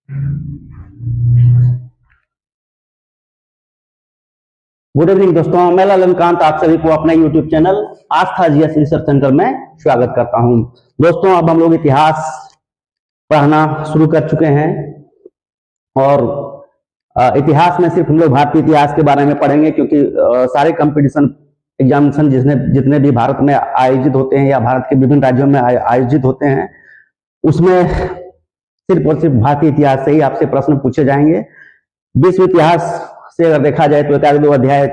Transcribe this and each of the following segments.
Good evening दोस्तों, मैं ललनकांत आप सभी को अपने यूट्यूब चैनल आस्था जीएस रिसर्च सेंटर में स्वागत करता हूं। दोस्तों, अब हम लोग इतिहास पढ़ना शुरू कर चुके हैं और इतिहास में सिर्फ हम लोग भारतीय इतिहास के बारे में पढ़ेंगे, क्योंकि सारे कंपटीशन एग्जामिनेशन जितने भी भारत में आयोजित होते हैं या भारत के विभिन्न राज्यों में आयोजित होते हैं, उसमें सिर्फ और सिर्फ भारतीय इतिहास से ही आपसे प्रश्न पूछे जाएंगे। विश्व इतिहास से अगर देखा जाए तो 1-2 अध्याय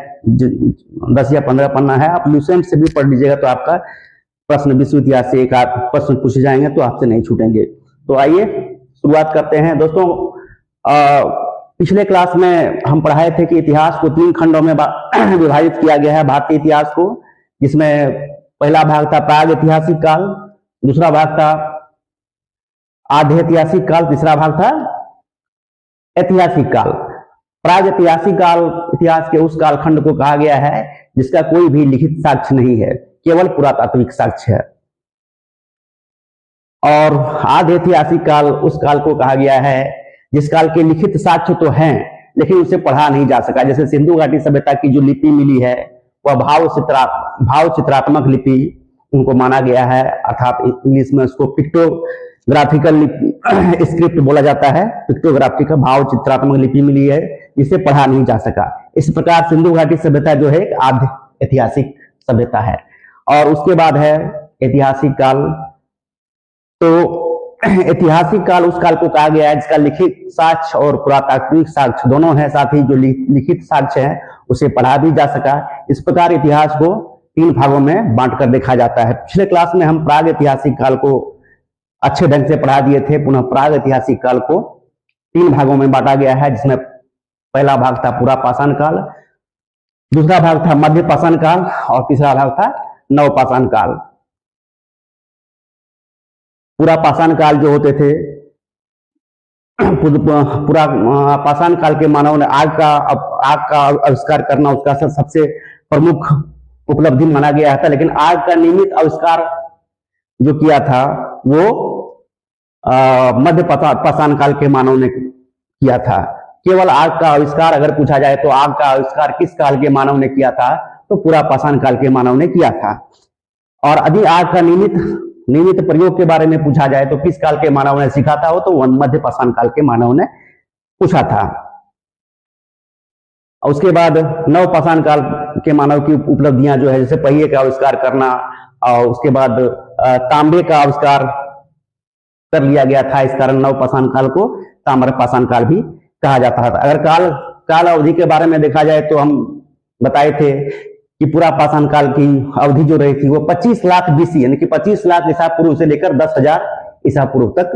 10 या 15 पन्ना है, आप लूसेंट से भी पढ़ लीजिएगा तो आपका प्रश्न विश्व इतिहास से एक आध प्रश्न पूछे जाएंगे तो आपसे नहीं छूटेंगे। तो आइए शुरुआत करते हैं। दोस्तों, पिछले क्लास में हम पढ़ाए थे कि इतिहास को 3 खंडों में विभाजित किया गया है, भारतीय इतिहास को, जिसमें पहला भाग था प्राग ऐतिहासिक काल, दूसरा भाग था आधे ऐतिहासिक काल, तीसरा भाग था ऐतिहासिक काल। प्राग ऐतिहासिक काल इतिहास के उस कालखंड को कहा गया है जिसका कोई भी लिखित साक्ष्य नहीं है, केवल पुरातात्विक साक्ष्य है। और आधे ऐतिहासिक काल उस काल को कहा गया है जिस काल के लिखित साक्ष्य तो हैं लेकिन उसे पढ़ा नहीं जा सका। जैसे सिंधु घाटी सभ्यता की जो लिपि मिली है वह भाव चित्रात्मक लिपि उनको माना गया है, अर्थात इंग्लिश में उसको पिक्टोग्राफिकल स्क्रिप्ट बोला जाता है। पिक्टोग्राफिक भाव चित्रात्मक लिपि मिली है जिसे पढ़ा नहीं जा सका। इस प्रकार सिंधु घाटी सभ्यता जो है एक आधे ऐतिहासिक सभ्यता है। और उसके बाद है ऐतिहासिक काल। तो ऐतिहासिक काल उस काल को कहा गया है जिसका लिखित साक्ष्य और पुरातात्विक साक्ष्य दोनों है, साथ ही जो लिखित साक्ष्य है उसे पढ़ा भी जा सका। इस प्रकार इतिहास को 3 भागों में बांटकर देखा जाता है। पिछले क्लास में हम प्राग ऐतिहासिक काल को अच्छे ढंग से पढ़ा दिए थे। पुनः प्राग ऐतिहासिक काल को 3 भागों में बांटा गया है, जिसमें पहला भाग था पूरा पाषाण काल, दूसरा भाग था मध्य पाषाण काल और तीसरा भाग था नव पाषाण काल। पूरा पाषाण काल जो होते थे, पूरा पाषाण काल के मानव ने आग का आविष्कार करना उसका सबसे प्रमुख उपलब्धि माना गया था। लेकिन आग का नियमित आविष्कार जो किया था वो मध्य पाषाण काल के मानव ने किया था। केवल आग का आविष्कार अगर पूछा जाए तो आग का आविष्कार किस काल के मानव ने किया था, तो पूरा पाषाण काल के मानव ने किया था। और यदि आग का नियमित प्रयोग के बारे में पूछा जाए तो किस काल के मानव ने सीखा था, वो तो मध्य पाषाण काल के मानव ने पूछा था। और उसके बाद नव पाषाण काल के मानव की उपलब्धियां जो है, जैसे पहिए का आविष्कार करना, और उसके बाद तांबे का आविष्कार कर लिया गया था। इस कारण नव पाषाण काल को ताम्र पाषाण काल भी कहा जाता था। अगर काल अवधि के बारे में देखा जाए तो हम बताए थे कि पूरा पाषाण काल की अवधि जो रही थी वो 25 लाख बीसी यानी कि 25 लाख ईसा पूर्व से लेकर 10,000 ईसा पूर्व तक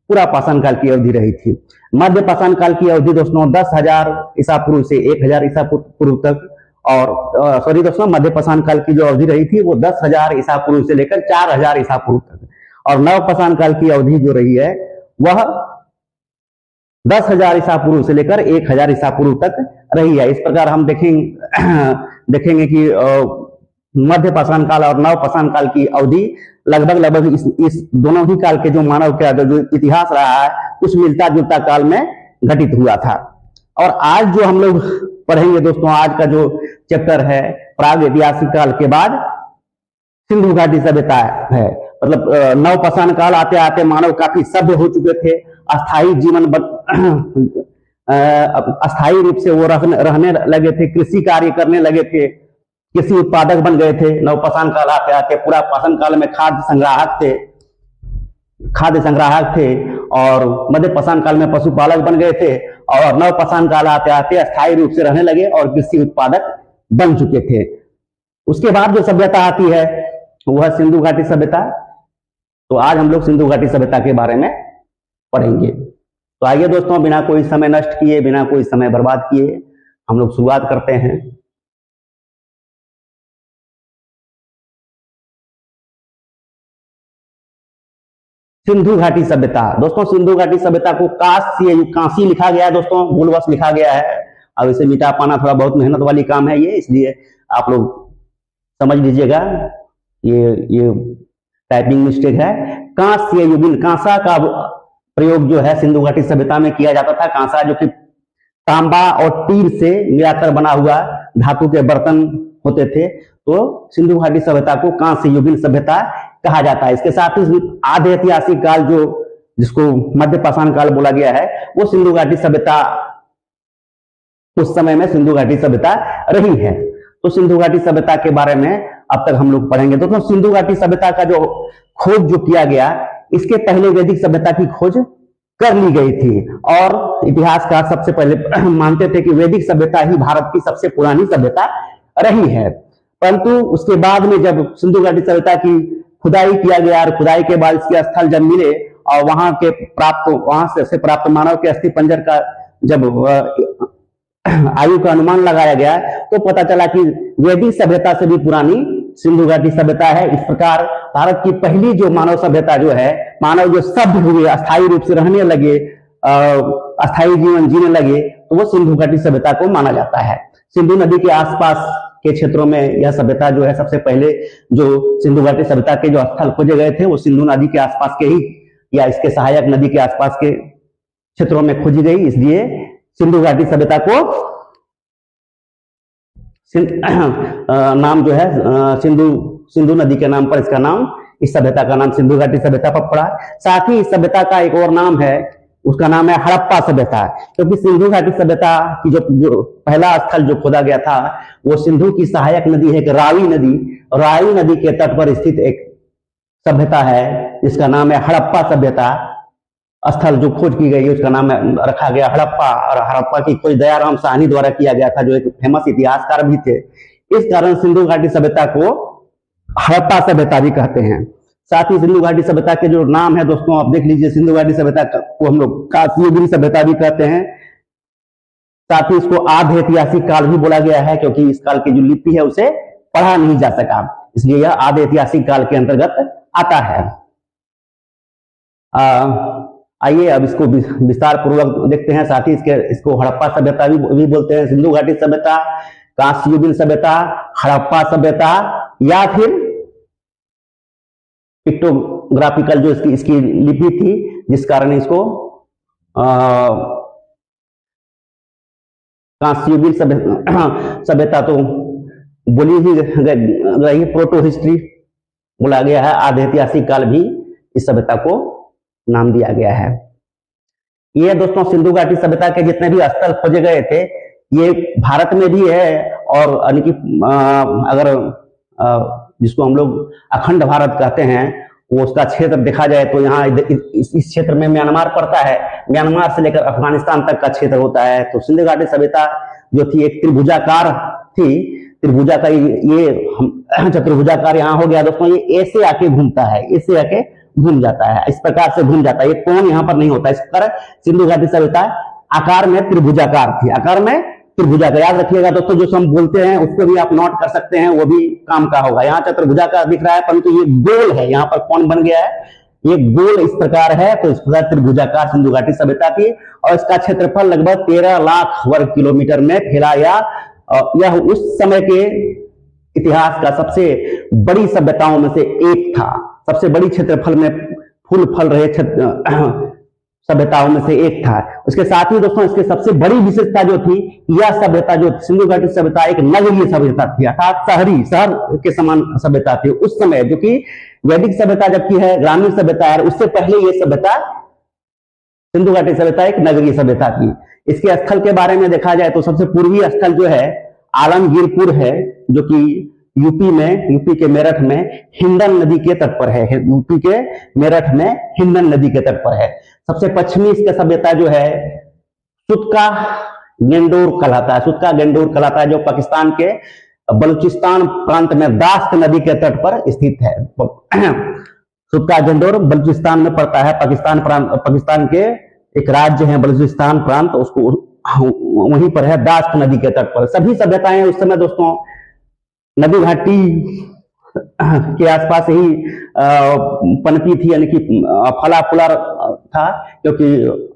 पूरा पाषाण काल की अवधि रही थी। मध्य पाषाण काल की अवधि दोस्तों 10,000 ईसा पूर्व से 1,000 ईसा पूर्व तक, और सॉरी दोस्तों, मध्य पाषाण काल की जो अवधि रही थी वो 10,000 ईसा पूर्व से लेकर 4,000 ईसा पूर्व तक। और नव पाषाण काल की अवधि जो रही है वह 10,000 ईसा पूर्व से लेकर 1,000 ईसा पूर्व तक रही है। इस प्रकार हम देखेंगे कि मध्य पाषाण काल और नव पाषाण काल की अवधि लगभग इस दोनों ही काल के जो मानव का जो इतिहास रहा है उस मिलता जुलता काल में घटित हुआ था। और आज जो हम लोग पढ़ेंगे दोस्तों, आज का जो चैप्टर है प्राग ऐतिहासिक काल के बाद सिंधु घाटी सभ्यता है। मतलब नव पाषाण काल आते आते मानव काफी सभ्य हो चुके थे, अस्थायी जीवन अस्थायी रूप से वो रहने लगे थे, कृषि कार्य करने लगे थे, कृषि उत्पादक बन गए थे। नव पाषाण काल आते आते पूरा पाषाण काल में खाद्य संग्राहक थे और मध्य पाषाण काल में पशुपालक बन गए थे, और नव पाषाण काल आते आते अस्थायी रूप से रहने लगे और कृषि उत्पादक बन चुके थे। उसके बाद जो सभ्यता आती है वह सिंधु घाटी सभ्यता। तो आज हम लोग सिंधु घाटी सभ्यता के बारे में पढ़ेंगे। तो आइए दोस्तों, बिना कोई समय नष्ट किए, बिना कोई समय बर्बाद किए हम लोग शुरुआत करते हैं। सिंधु घाटी सभ्यता। दोस्तों, सिंधु घाटी सभ्यता को काशी लिखा गया है दोस्तों, भूलवश लिखा गया है। अब इसे मिटा पाना थोड़ा बहुत मेहनत वाली काम है ये, इसलिए आप लोग समझ लीजिएगा, ये टाइपिंग मिस्टेक है। कांस्य युगिन, कांसा का प्रयोग जो है सिंधु घाटी सभ्यता में किया जाता था। कांसा जो कि तांबा और टीर से मिलाकर बना हुआ धातु के बर्तन होते थे, तो सिंधु घाटी सभ्यता को कांस्य युगीन सभ्यता कहा जाता है। इसके साथ ही आधे ऐतिहासिक काल जो जिसको मध्य पाषाण काल बोला गया है, वो सिंधु घाटी सभ्यता उस समय में सिंधु घाटी सभ्यता रही है। तो सिंधु घाटी सभ्यता के बारे में अब तक हम लोग पढ़ेंगे। तो सिंधु घाटी सभ्यता का जो खोज जो किया गया, इसके पहले वैदिक सभ्यता की खोज कर ली गई थी और इतिहासकार सबसे पहले मानते थे कि वैदिक सभ्यता ही भारत की सबसे पुरानी सभ्यता रही है। परंतु उसके बाद में जब सिंधु घाटी सभ्यता की खुदाई किया गया और खुदाई के बाद इसके स्थल जब मिले और वहां से प्राप्त मानव के अस्थि पंजर का जब आयु का अनुमान लगाया गया, तो पता चला कि वैदिक सभ्यता से भी पुरानी सिंधु घाटी सभ्यता है। इस प्रकार भारत की पहली जो मानव सभ्यता जो है, मानव जो सभ्य हुए, अस्थायी रूप से रहने लगे, अस्थायी जीवन जीने लगे, तो वो सिंधु घाटी सभ्यता को माना जाता है। सिंधु नदी के आसपास के क्षेत्रों में यह सभ्यता जो है, सबसे पहले जो सिंधु घाटी सभ्यता के जो स्थल खोजे गए थे, वो सिंधु नदी के आसपास के ही या इसके सहायक नदी के आसपास के क्षेत्रों में खोजी गई। इसलिए सिंधु घाटी सभ्यता को नाम जो है सिंधु नदी के नाम पर इसका नाम, इस सभ्यता का नाम सिंधु घाटी सभ्यता पर पड़ा। साथ ही इस सभ्यता का एक और नाम है, उसका नाम है हड़प्पा सभ्यता, क्योंकि सिंधु घाटी सभ्यता की जो पहला स्थल जो खोदा गया था, वो सिंधु की सहायक नदी है, एक रावी नदी, रावी नदी के तट पर स्थित एक सभ्यता है जिसका नाम है हड़प्पा सभ्यता। स्थल जो खोज की गई उसका नाम रखा गया हड़प्पा, और हड़प्पा की खोज दयाराम साहनी द्वारा किया गया था, जो एक फेमस इतिहासकार भी थे। इस कारण सिंधु घाटी सभ्यता को हड़प्पा सभ्यता भी कहते हैं। साथ ही सिंधु घाटी सभ्यता के जो नाम है दोस्तों, आप देख लीजिए, सिंधु घाटी सभ्यता को हम लोग कांस्य युगीन सभ्यता भी कहते हैं। साथ ही इसको आध ऐतिहासिक काल भी बोला गया है, क्योंकि इस काल की जो लिपि है उसे पढ़ा नहीं जा सका, इसलिए यह आध ऐतिहासिक काल के अंतर्गत आता है। आइए अब इसको विस्तार पूर्वक देखते हैं। साथ ही इसको हड़प्पा सभ्यता भी बोलते हैं। सिंधु घाटी सभ्यता, कांस्य युगीन सभ्यता, हड़प्पा सभ्यता, या फिर पिक्टोग्राफिकल जो इसकी लिपि थी, जिस कारण इसको कांस्य युगीन सभ्यता तो बोली ही रही, प्रोटो हिस्ट्री बोला गया है। आधे ऐतिहासिक काल भी इस सभ्यता को नाम दिया गया है। ये दोस्तों सिंधु घाटी सभ्यता के जितने भी स्थल खोजे गए थे, ये भारत में भी है, और अगर जिसको हम लोग अखंड भारत कहते हैं, वो उसका क्षेत्र देखा जाए तो यहाँ इस क्षेत्र में म्यांमार पड़ता है। म्यांमार से लेकर अफगानिस्तान तक का क्षेत्र होता है। तो सिंधु घाटी सभ्यता जो थी एक त्रिभुजाकार थी। त्रिभुजा का ये चतुर्भुजाकार यहाँ हो गया दोस्तों, ये ऐसे आके घूमता है, ऐसे आके घूम जाता है, इस प्रकार से घूम जाता है। ये कोण यहाँ पर नहीं होता। इस पर सिंधु घाटी सभ्यता आकार में त्रिभुजाकार थी, आकार में त्रिभुजाकार। याद रखिएगा दोस्तों, जो हम बोलते हैं उसको भी आप नोट कर सकते हैं, वो भी काम का होगा। यहाँ चतुर्भुजाकार दिख रहा है, परंतु ये गोल है। यहाँ पर कौन बन गया है, ये गोल इस प्रकार है, तो इस प्रकार त्रिभुजाकार सिंधु घाटी सभ्यता थी। और इसका क्षेत्रफल लगभग 13 लाख वर्ग किलोमीटर में फैला। यह उस समय के इतिहास का सबसे बड़ी सभ्यताओं में से एक था। सबसे बड़ी क्षेत्रफल में फूल फल रहे सभ्यताओं में से एक था। उसके साथ ही दोस्तों इसके सबसे बड़ी विशेषता जो थी, यह सभ्यता जो सिंधु घाटी सभ्यता एक नगरीय सभ्यता थी, अर्थात शहर के समान सभ्यता थी उस समय। जो कि वैदिक सभ्यता जबकि है ग्रामीण सभ्यता है, उससे पहले यह सभ्यता सिंधु घाटी सभ्यता एक नगरीय सभ्यता थी। इसके स्थल के बारे में देखा जाए तो सबसे पूर्वी स्थल जो है आलमगीरपुर है, जो कि यूपी के मेरठ में हिंडन नदी के तट पर है। यूपी के मेरठ में हिंडन नदी के तट पर है। सबसे पश्चिमी इसका सभ्यता जो है सुतका गेंडोर कहलाता है। सुतका गेंडोर कहलाता है, जो पाकिस्तान के बलूचिस्तान प्रांत में दास्त नदी के तट पर स्थित है। सुतका गेंडोर बलूचिस्तान में पड़ता है। पाकिस्तान के एक राज्य है बलूचिस्तान प्रांत, उसको वहीं पर है, दास्त नदी के तट पर। सभी सभ्यताएं उस समय दोस्तों नदी घाटी के आसपास ही पनपी थी, यानी कि फला फूला था, क्योंकि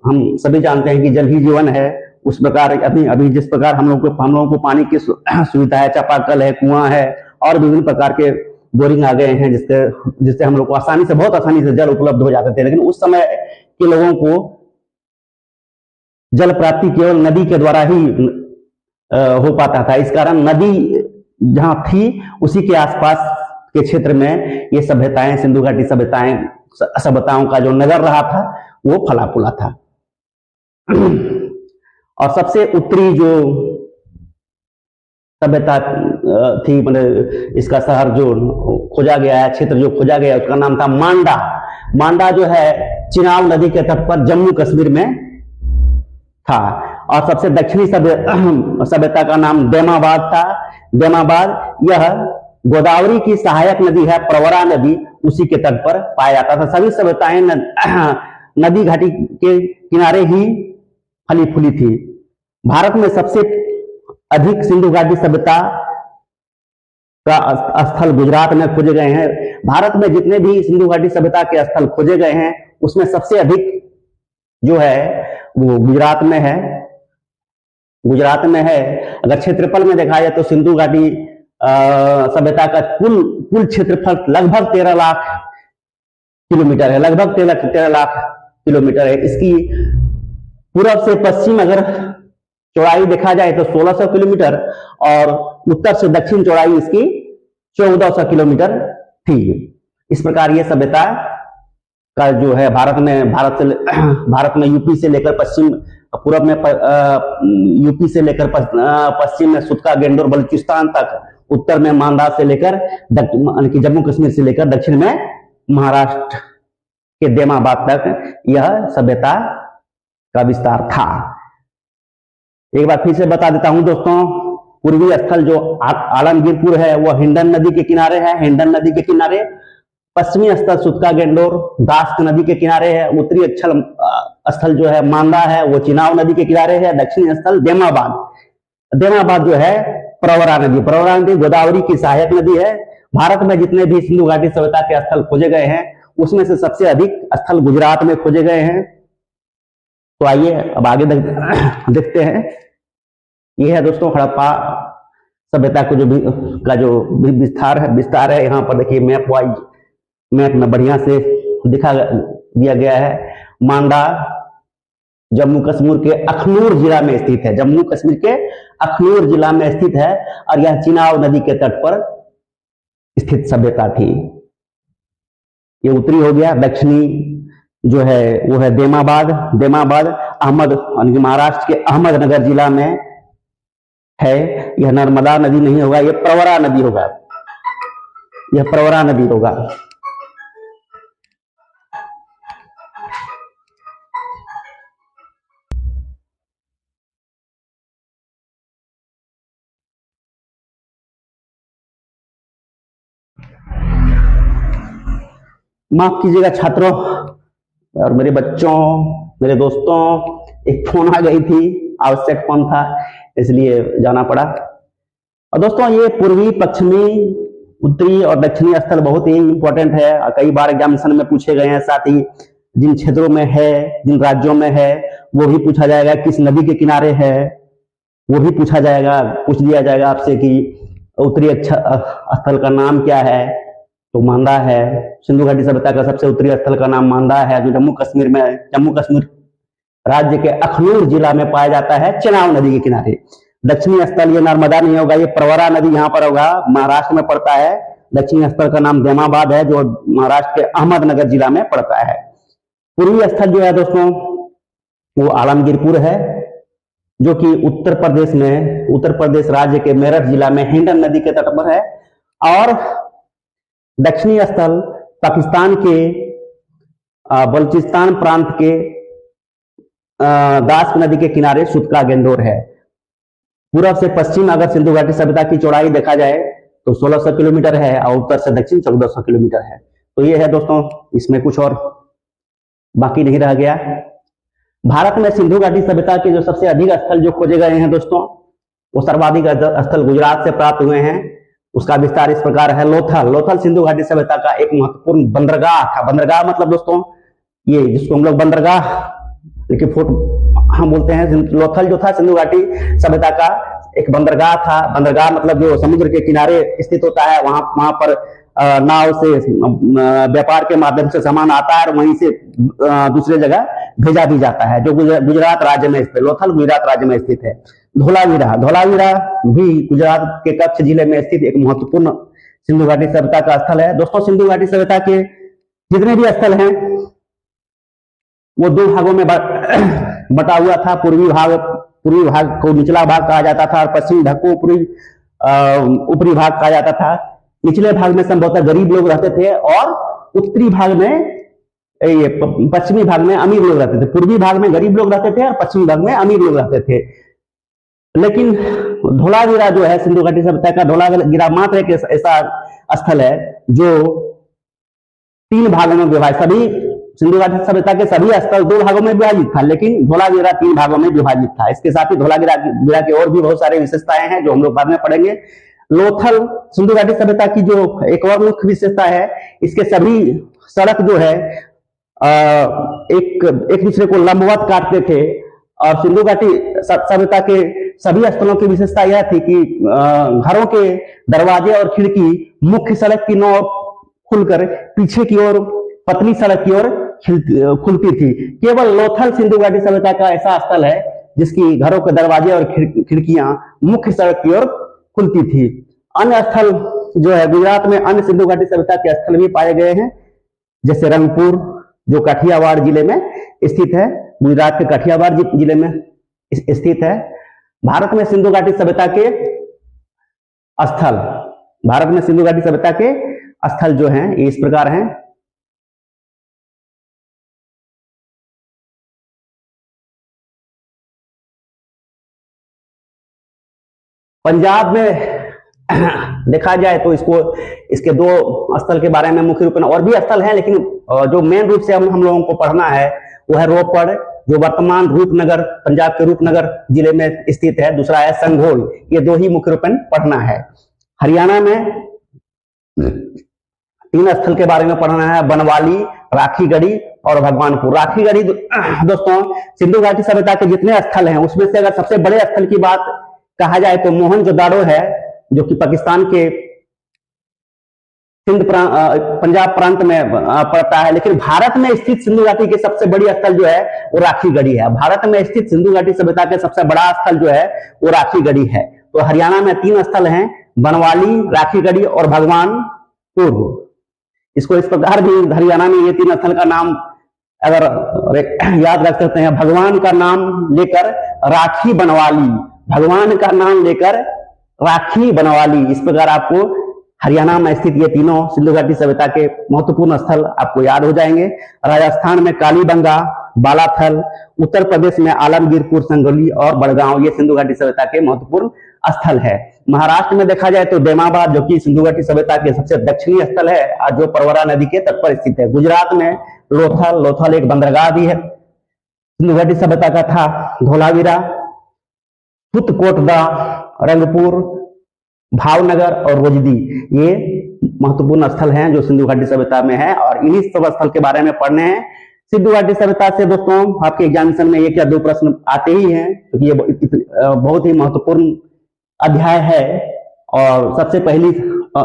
हम सभी जानते हैं कि जल ही जीवन है। उस प्रकार अभी जिस प्रकार हम लोगों को पानी की सुविधा है, चापाकल है, कुआं है, और विभिन्न प्रकार के बोरिंग आ गए हैं, जिससे हम लोग को बहुत आसानी से जल उपलब्ध हो जाते थे। लेकिन उस समय के लोगों को जल प्राप्ति केवल नदी के द्वारा ही हो पाता था। इस कारण नदी जहां थी उसी के आसपास के क्षेत्र में ये सभ्यताएं, सिंधु घाटी सभ्यताओं का जो नगर रहा था वो फला फूला था। और सबसे उत्तरी जो सभ्यता थी, मतलब इसका शहर जो खोजा गया है, क्षेत्र जो खोजा गया, उसका नाम था मांडा। मांडा जो है चिनाब नदी के तट पर जम्मू कश्मीर में था। और सबसे दक्षिणी सभ्यता का नाम देमाबाद था। देमाबाद यह गोदावरी की सहायक नदी है, प्रवरा नदी, उसी के तट पर पाया जाता था। सभी सभ्यताएं नदी घाटी के किनारे ही फली फूली थी। भारत में सबसे अधिक सिंधु घाटी सभ्यता का स्थल गुजरात में खोजे गए हैं। भारत में जितने भी सिंधु घाटी सभ्यता के स्थल खोजे गए हैं उसमें सबसे अधिक जो है वो गुजरात में है। गुजरात में है। अगर क्षेत्रफल में देखा जाए तो सिंधु घाटी सभ्यता का कुल क्षेत्रफल लगभग 13 लाख किलोमीटर है, लगभग 13 लाख किलोमीटर है। इसकी पूर्व से पश्चिम अगर चौड़ाई देखा जाए तो 1600 किलोमीटर और उत्तर से दक्षिण चौड़ाई इसकी 1400 किलोमीटर थी। इस प्रकार यह सभ्यता का जो है भारत में यूपी से लेकर पश्चिम, पूर्व में यूपी से लेकर पश्चिम में सुतका, गेंडोर, बलूचिस्तान तक, उत्तर में मांदा से लेकर जम्मू कश्मीर से लेकर दक्षिण में महाराष्ट्र के देमाबाद तक यह सभ्यता का विस्तार था। एक बार फिर से बता देता हूं दोस्तों, पूर्वी स्थल जो आलमगीरपुर है वह हिंडन नदी के किनारे है, हिंडन नदी के किनारे। पश्चिमी स्थल सुतका, गेंडोर, दास्त नदी के किनारे है। उत्तरी स्थल जो है मांदा है वो चिनाब नदी के किनारे है। दक्षिणी स्थल देमाबाद, देमाबाद जो है प्रवरा नदी गोदावरी की सहायक नदी है। भारत में जितने भी सिंधु घाटी सभ्यता के स्थल खोजे गए हैं उसमें से सबसे अधिक स्थल गुजरात में खोजे गए हैं। तो आइए अब आगे देखते हैं। यह है दोस्तों हड़प्पा सभ्यता को जो विस्तार है। यहाँ पर देखिए मैप में बढ़िया से दिया गया है। मांडा जम्मू कश्मीर के अखनूर जिला में स्थित है, जम्मू कश्मीर के अखनूर जिला में स्थित है और यह चिनाब नदी के तट पर स्थित सभ्यता थी। ये उत्तरी हो गया। दक्षिणी जो है वो है देमाबाद। देमाबाद महाराष्ट्र के अहमदनगर जिला में है। यह नर्मदा नदी नहीं होगा, यह प्रवरा नदी होगा, यह प्रवरा नदी होगा। माफ कीजिएगा छात्रों और मेरे बच्चों, मेरे दोस्तों, एक फोन आ गई थी, आवश्यक फोन था इसलिए जाना पड़ा। और दोस्तों ये पूर्वी, पश्चिमी, उत्तरी और दक्षिणी स्थल बहुत ही इंपॉर्टेंट है, कई बार एग्जामिनेशन में पूछे गए हैं। साथ ही जिन क्षेत्रों में है, जिन राज्यों में है वो भी पूछा जाएगा, किस नदी के किनारे है वो भी पूछ लिया जाएगा आपसे कि उत्तरी स्थल का नाम क्या है। तो मांदा है। सिंधु घाटी सभ्यता का सबसे उत्तरी स्थल का नाम मांदा है जो जम्मू कश्मीर राज्य के अखनूर जिला में पाया जाता है, चिनाब नदी के किनारे। दक्षिणी स्थल ये नर्मदा नहीं होगा, ये प्रवरा नदी यहाँ पर होगा, महाराष्ट्र में पड़ता है। दक्षिणी स्थल का नाम देमाबाद है जो महाराष्ट्र के अहमदनगर जिला में पड़ता है। पूर्वी स्थल जो है दोस्तों वो आलमगीरपुर है जो कि उत्तर प्रदेश राज्य के मेरठ जिला में हिंडन नदी के तट पर है। और दक्षिणी स्थल पाकिस्तान के बलूचिस्तान प्रांत के दास्त नदी के किनारे सुतका, गेंडोर है। पूर्व से पश्चिम अगर सिंधु घाटी सभ्यता की चौड़ाई देखा जाए तो 1600 किलोमीटर है और उत्तर से दक्षिण 1400 किलोमीटर है। तो ये है दोस्तों, इसमें कुछ और बाकी नहीं रह गया। भारत में सिंधु घाटी सभ्यता के जो सबसे अधिक स्थल जो खोजे गए हैं दोस्तों वो सर्वाधिक स्थल गुजरात से प्राप्त हुए हैं। उसका विस्तार इस प्रकार है। लोथल सिंधु घाटी सभ्यता का एक महत्वपूर्ण बंदरगाह था। बंदरगाह मतलब दोस्तों ये जिसको हम लोग बंदरगाह देखिए हम बोलते हैं। लोथल जो था सिंधु घाटी सभ्यता का एक बंदरगाह था। बंदरगाह मतलब जो समुद्र के किनारे स्थित होता है, वहां पर नाव से व्यापार के माध्यम से सामान आता है और वहीं से दूसरे जगह भेजा भी जाता है, जो गुजरात राज्य में स्थित, लोथल गुजरात राज्य में स्थित है। धोलावीरा, धोलावीरा भी गुजरात के कच्छ जिले में स्थित एक महत्वपूर्ण सिंधु घाटी सभ्यता का स्थल है। दोस्तों, सिंधु घाटी सभ्यता के जितने भी स्थल हैं वो दो भागों में बटा हुआ था। पूर्वी भाग को निचला भाग कहा जाता था और पश्चिमी भाग को ऊपरी भाग कहा जाता था। निचले भाग में संभवतः गरीब लोग रहते थे और उत्तरी भाग में, पश्चिमी भाग में अमीर लोग रहते थे। पूर्वी भाग में गरीब लोग रहते थे और पश्चिमी भाग में अमीर लोग रहते थे। लेकिन धोलावीरा जो है सिंधु घाटी सभ्यता का, धोलावीरा मात्र एक ऐसा स्थल है जो 3 भागों में विभाजित, सभी सिंधु घाटी सभ्यता के सभी स्थल 2 भागों में विभाजित था, लेकिन धोलावीरा 3 भागों में विभाजित था। इसके साथ ही धोलावीरा के और भी बहुत सारे विशेषताएं हैं जो हम लोग बाद में पढ़ेंगे। लोथल सिंधु घाटी सभ्यता की जो एक और मुख्य विशेषता है, इसके सभी सड़क जो है एक दूसरे को लंबवत काटते थे। और सिंधु घाटी सभ्यता के सभी स्थलों की विशेषता यह थी कि घरों के दरवाजे और खिड़की मुख्य सड़क की नोक खुलकर पीछे की ओर पतली सड़क की ओर खुलती थी। केवल लोथल सिंधु घाटी सभ्यता का ऐसा स्थल है जिसकी घरों के दरवाजे और खिड़कियां मुख्य सड़क की ओर खुलती थी। अन्य स्थल जो है गुजरात में अन्य सिंधु घाटी सभ्यता के स्थल भी पाए गए हैं, जैसे रंगपुर जो काठियावाड़ जिले में स्थित है, गुजरात के काठियावाड़ जिले में स्थित है। भारत में सिंधु घाटी सभ्यता के स्थल, भारत में सिंधु घाटी सभ्यता के स्थल जो हैं ये इस प्रकार हैं। पंजाब में देखा जाए तो इसके 2 स्थल के बारे में मुख्य रूप में, और भी स्थल हैं लेकिन जो मेन रूप से हम लोगों को पढ़ना है वो है रोपड़, जो वर्तमान रूपनगर, पंजाब के रूपनगर जिले में स्थित है। दूसरा है संघोल। ये 2 ही मुख्य रूप में पढ़ना है। हरियाणा में 3 स्थल के बारे में पढ़ना है, बनवाली, राखीगढ़ी और भगवानपुर। राखीगढ़ी दोस्तों सिंधु घाटी सभ्यता के जितने स्थल हैं उसमें से अगर सबसे बड़े स्थल की बात कहा जाए तो मोहनजोदाड़ो है, जो कि पाकिस्तान के पंजाब प्रांत में पड़ता है। लेकिन भारत में स्थित सिंधु घाटी के सबसे बड़ी स्थल जो है वो राखीगढ़ी है। भारत में स्थित सिंधु घाटी सभ्यता के सबसे बड़ा स्थल जो है वो राखीगढ़ी है। तो हरियाणा में 3 स्थल हैं, बनवाली, राखीगढ़ी और भगवानपुर। इसको इस प्रकार भी हरियाणा में ये 3 स्थल का नाम अगर याद रख सकते हैं, भगवान का नाम लेकर राखी बनवाली, भगवान का नाम लेकर राखी बनवाली। इस प्रकार आपको हरियाणा में स्थित ये तीनों सिंधु घाटी सभ्यता के महत्वपूर्ण स्थल आपको याद हो जाएंगे। राजस्थान में कालीबंगा, बालाथल, उत्तर प्रदेश में आलमगीरपुर, संगोली और बड़गांव, ये सिंधु घाटी सभ्यता के महत्वपूर्ण स्थल है। महाराष्ट्र में देखा जाए तो बेमाबाद, जो कि सिंधु घाटी सभ्यता के सबसे दक्षिणी स्थल है, जो परवरा नदी के तट पर स्थित है। गुजरात में लोथल एक बंदरगाह भी है, सिंधु घाटी सभ्यता का था। धोलावीरा, फुतकोटदा, रंगपुर, भावनगर और रोजदी, ये महत्वपूर्ण स्थल हैं जो सिंधु घाटी सभ्यता में है। और इन्हीं सब स्थल के बारे में पढ़ने हैं। सिंधु घाटी सभ्यता से दोस्तों आपके एग्जामिनेशन में 1 या 2 प्रश्न आते ही हैं, क्योंकि ये बहुत ही महत्वपूर्ण अध्याय है और सबसे पहली